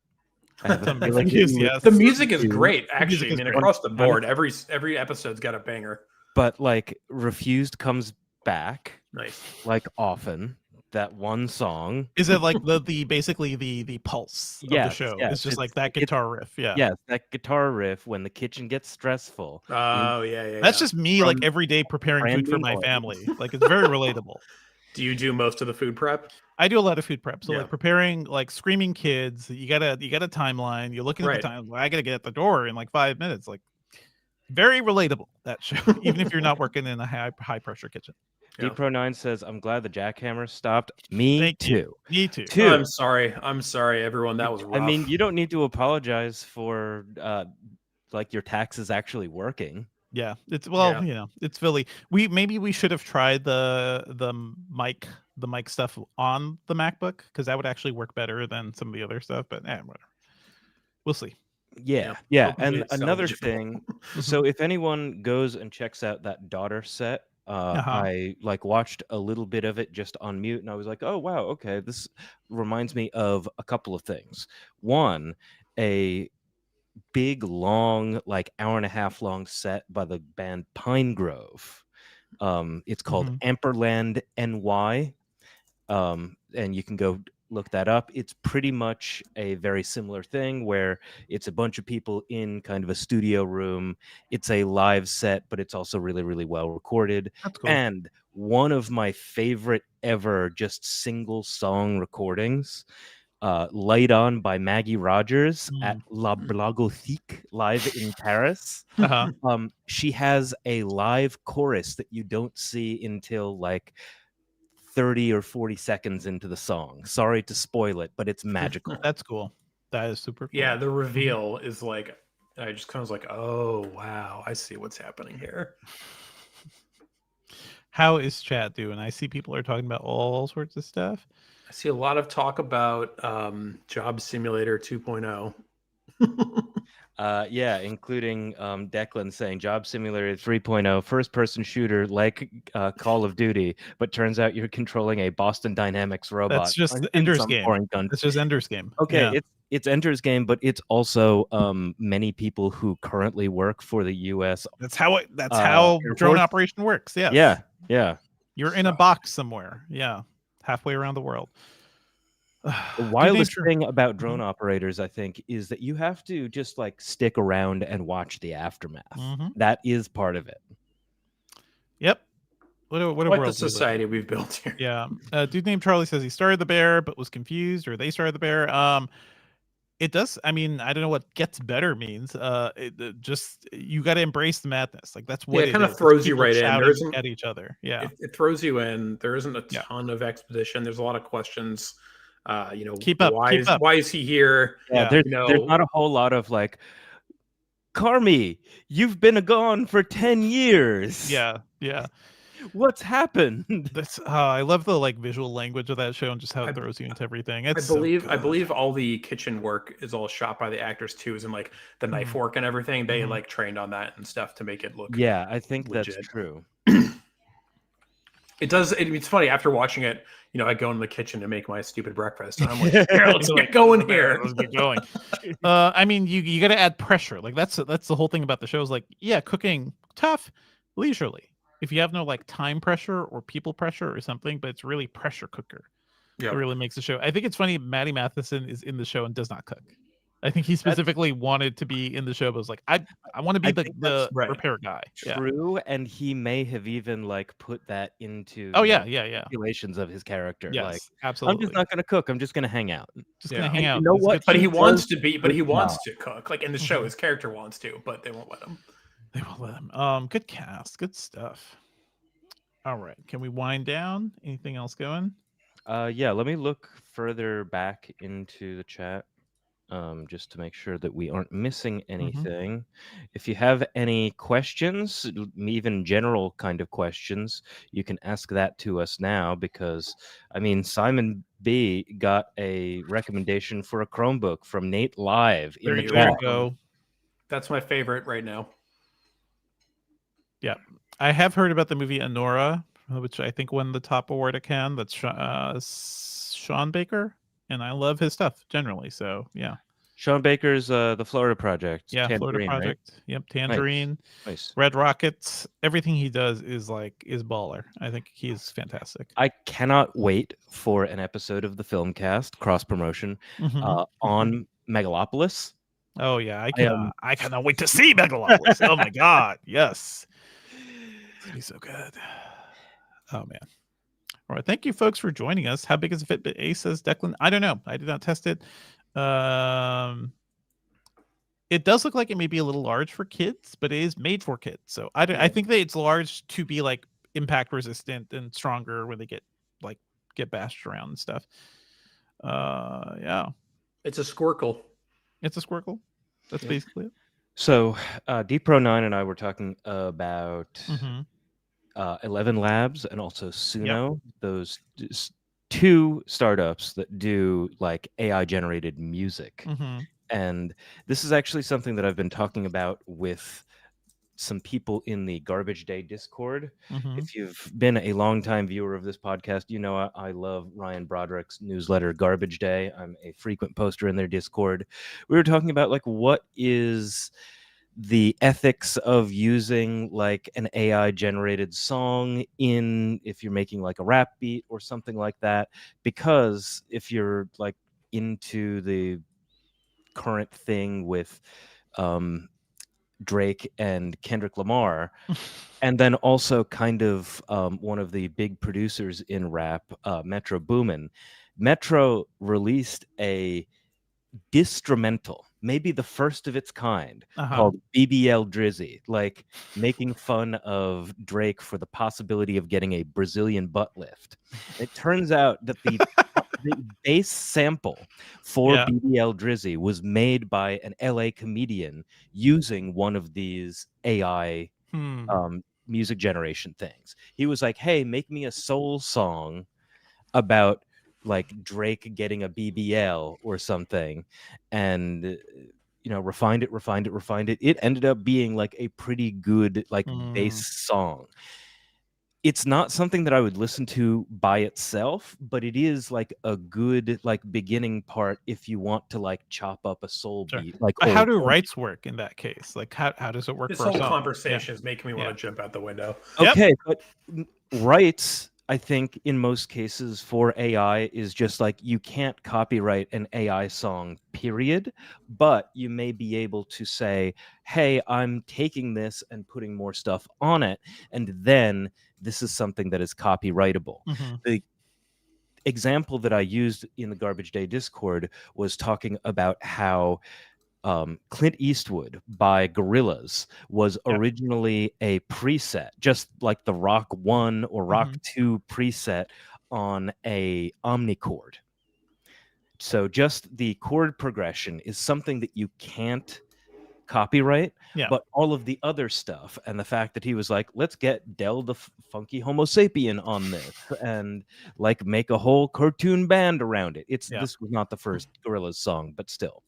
The music is great, actually. I mean, across the board, every episode's got a banger. But like, refused comes back, nice, like often. That one song is it like the basically the pulse of the show? It's just like that guitar riff. Yeah, that guitar riff when the kitchen gets stressful. Oh yeah. That's just me, like every day preparing food for my family. Like it's very relatable. Do you do most of the food prep? I do a lot of food prep. So like preparing, like screaming kids, you got a timeline. You're looking at the time. I got to get at the door in like 5 minutes. Like very relatable, that show, even if you're not working in a high pressure kitchen. DPro9 says, I'm glad the jackhammer stopped. Me too. Me too. Oh, I'm sorry, everyone. That was rough. I mean, you don't need to apologize for like your taxes actually working. Yeah, it's it's Philly. We should have tried the mic stuff on the MacBook, because that would actually work better than some of the other stuff. But whatever, we'll see. Yeah. And another thing, so if anyone goes and checks out that Daughter set, I like watched a little bit of it just on mute, and I was like, oh wow, okay, this reminds me of a couple of things. One, a big long, like hour-and-a-half long set by the band Pine Grove. It's called Amperland NY, and you can go look that up. It's pretty much a very similar thing where it's a bunch of people in kind of a studio room. It's a live set, but it's also really, really well recorded. That's cool. And one of my favorite ever just single song recordings, Light On by Maggie Rogers at La Blagothique live in Paris. She has a live chorus that you don't see until like 30 or 40 seconds into the song. Sorry to spoil it, but it's magical. That's cool. That is super cool. Yeah, the reveal is like, I just kind of was like, oh wow, I see what's happening here. How is chat doing? I see people are talking about all sorts of stuff. I see a lot of talk about Job Simulator 2.0. Yeah, including Declan saying Job Simulator 3.0, first-person shooter like Call of Duty, but turns out you're controlling a Boston Dynamics robot. That's just in Ender's some Game. foreign country. It's just Ender's Game. Okay, Yeah. it's Ender's Game, but it's also many people who currently work for the U.S. That's how drone operation works. Yes. Yeah. You're in a box somewhere. Yeah. Halfway around the world. The wildest thing about drone operators, I think, is that you have to just like stick around and watch the aftermath. That is part of it. Yep. What a what world the society we've built here. Yeah. Dude named Charlie says he started the bear but was confused, or they started the bear. It does. I mean, I don't know what gets better means. Just you got to embrace the madness. Like that's what it kind of throws you right in. There isn't at each other. Yeah, it throws you in. There isn't a ton of exposition. There's a lot of questions. Keep up. Why is he here? Yeah, there's not a whole lot of like, Carmi, you've been gone for 10 years. Yeah. What's happened? That's I love the like visual language of that show and just how it throws you into everything. It's I believe all the kitchen work is all shot by the actors too, as in like the knife work and everything. They like trained on that and stuff to make it look. Yeah, I think legit. That's true. It does. It's funny after watching it. I go in the kitchen to make my stupid breakfast, and I'm like, let's get going here. Let's get going. I mean, you got to add pressure. Like that's the whole thing about the show. Is like, yeah, cooking tough, leisurely. If you have no like time pressure or people pressure or something, but it's really pressure cooker. It really makes the show. I think it's funny. Matty Matheson is in the show and does not cook. I think he specifically wanted to be in the show, but was like, I want to be the repair guy. True, and he may have even like put that into calculations of his character. Yes, like, absolutely. I'm just not going to cook. I'm just going to hang out. Gonna hang out. You know what? But he wants to be. But he wants to cook. Like in the show, his character wants to, but they won't let him. They won't let him. Good cast. Good stuff. All right. Can we wind down? Anything else going? Yeah. Let me look further back into the chat. Just to make sure that we aren't missing anything. If you have any questions, even general kind of questions, you can ask that to us now, because I mean, Simon B got a recommendation for a Chromebook from Nate live. There you go. That's my favorite right now. Yeah, I have heard about the movie Anora, which I think won the top award at Cannes. That's Sean Baker. And I love his stuff generally. So yeah, Sean Baker's the Florida Project. Yeah, Florida Project. Right? Yep, Tangerine. Nice. Red Rockets. Everything he does is baller. I think he's fantastic. I cannot wait for an episode of the Filmcast cross promotion on Megalopolis. Oh yeah, I cannot wait to see Megalopolis. Oh my god, yes, it's gonna be so good. Oh man. All right, thank you, folks, for joining us. How big is a Fitbit Ace, says Declan? I don't know. I did not test it. It does look like it may be a little large for kids, but it is made for kids. So I think that it's large to be like impact resistant and stronger when they get bashed around and stuff. Yeah. It's a Squircle. It's a Squircle. That's basically it. So DPro9 and I were talking about 11 Labs and also Suno, those two startups that do like AI generated music. And this is actually something that I've been talking about with some people in the Garbage Day Discord. If you've been a longtime viewer of this podcast, you know I love Ryan Broderick's newsletter Garbage Day. I'm a frequent poster in their Discord. We were talking about like what is the ethics of using like an AI generated song if you're making like a rap beat or something like that, because if you're like into the current thing with Drake and Kendrick Lamar, and then also kind of one of the big producers in rap, Metro Boomin. Metro released a distrumental, maybe the first of its kind, called BBL Drizzy, like making fun of Drake for the possibility of getting a Brazilian butt lift. It turns out that the bass sample for BBL Drizzy was made by an LA comedian using one of these AI music generation things. He was like, hey, make me a soul song about like Drake getting a BBL or something, and refined it. It ended up being like a pretty good like bass song. It's not something that I would listen to by itself, but it is like a good like beginning part if you want to like chop up a soul beat. Like, how do rights work in that case? Like, how does it work? This for whole a song? conversation is making me want to jump out the window. Okay, but rights, I think in most cases for AI is just like you can't copyright an AI song, period. But you may be able to say, hey, I'm taking this and putting more stuff on it, and then this is something that is copyrightable. The example that I used in the Garbage Day Discord was talking about how Clint Eastwood by Gorillaz was originally a preset, just like the Rock 1 or Rock 2 preset on a omnichord. So just the chord progression is something that you can't copyright, but all of the other stuff and the fact that he was like, let's get Del the Funky Homo Sapien on this and like make a whole cartoon band around it. This was not the first Gorillaz song, but still.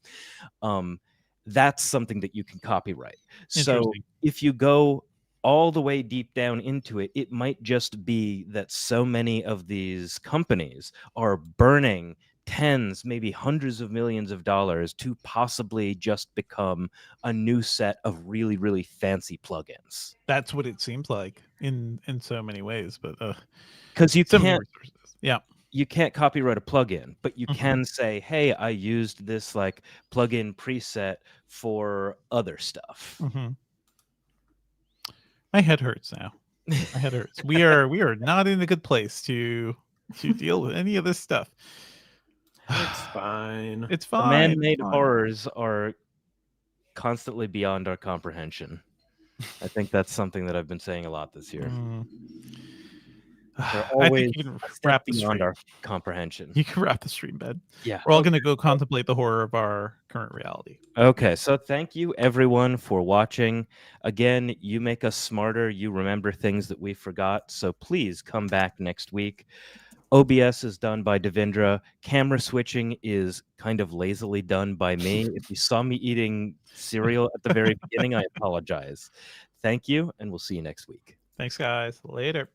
That's something that you can copyright. So if you go all the way deep down into it, it might just be that so many of these companies are burning tens, maybe hundreds of millions of dollars to possibly just become a new set of really, really fancy plugins. That's what it seems like in so many ways, but because you can't, yeah, you can't copyright a plugin, but you can say, hey, I used this like plugin preset for other stuff. My head hurts now. My head hurts. We are not in a good place to deal with any of this stuff. It's fine. It's fine. The man-made horrors are constantly beyond our comprehension. I think that's something that I've been saying a lot this year. They're always I think you can wrap beyond our comprehension. You can wrap the stream, Ben. Yeah. We're all going to go contemplate the horror of our current reality. Okay, so thank you everyone for watching. Again, you make us smarter. You remember things that we forgot. So please come back next week. OBS is done by Devindra. Camera switching is kind of lazily done by me. If you saw me eating cereal at the very beginning, I apologize. Thank you, and we'll see you next week. Thanks, guys. Later.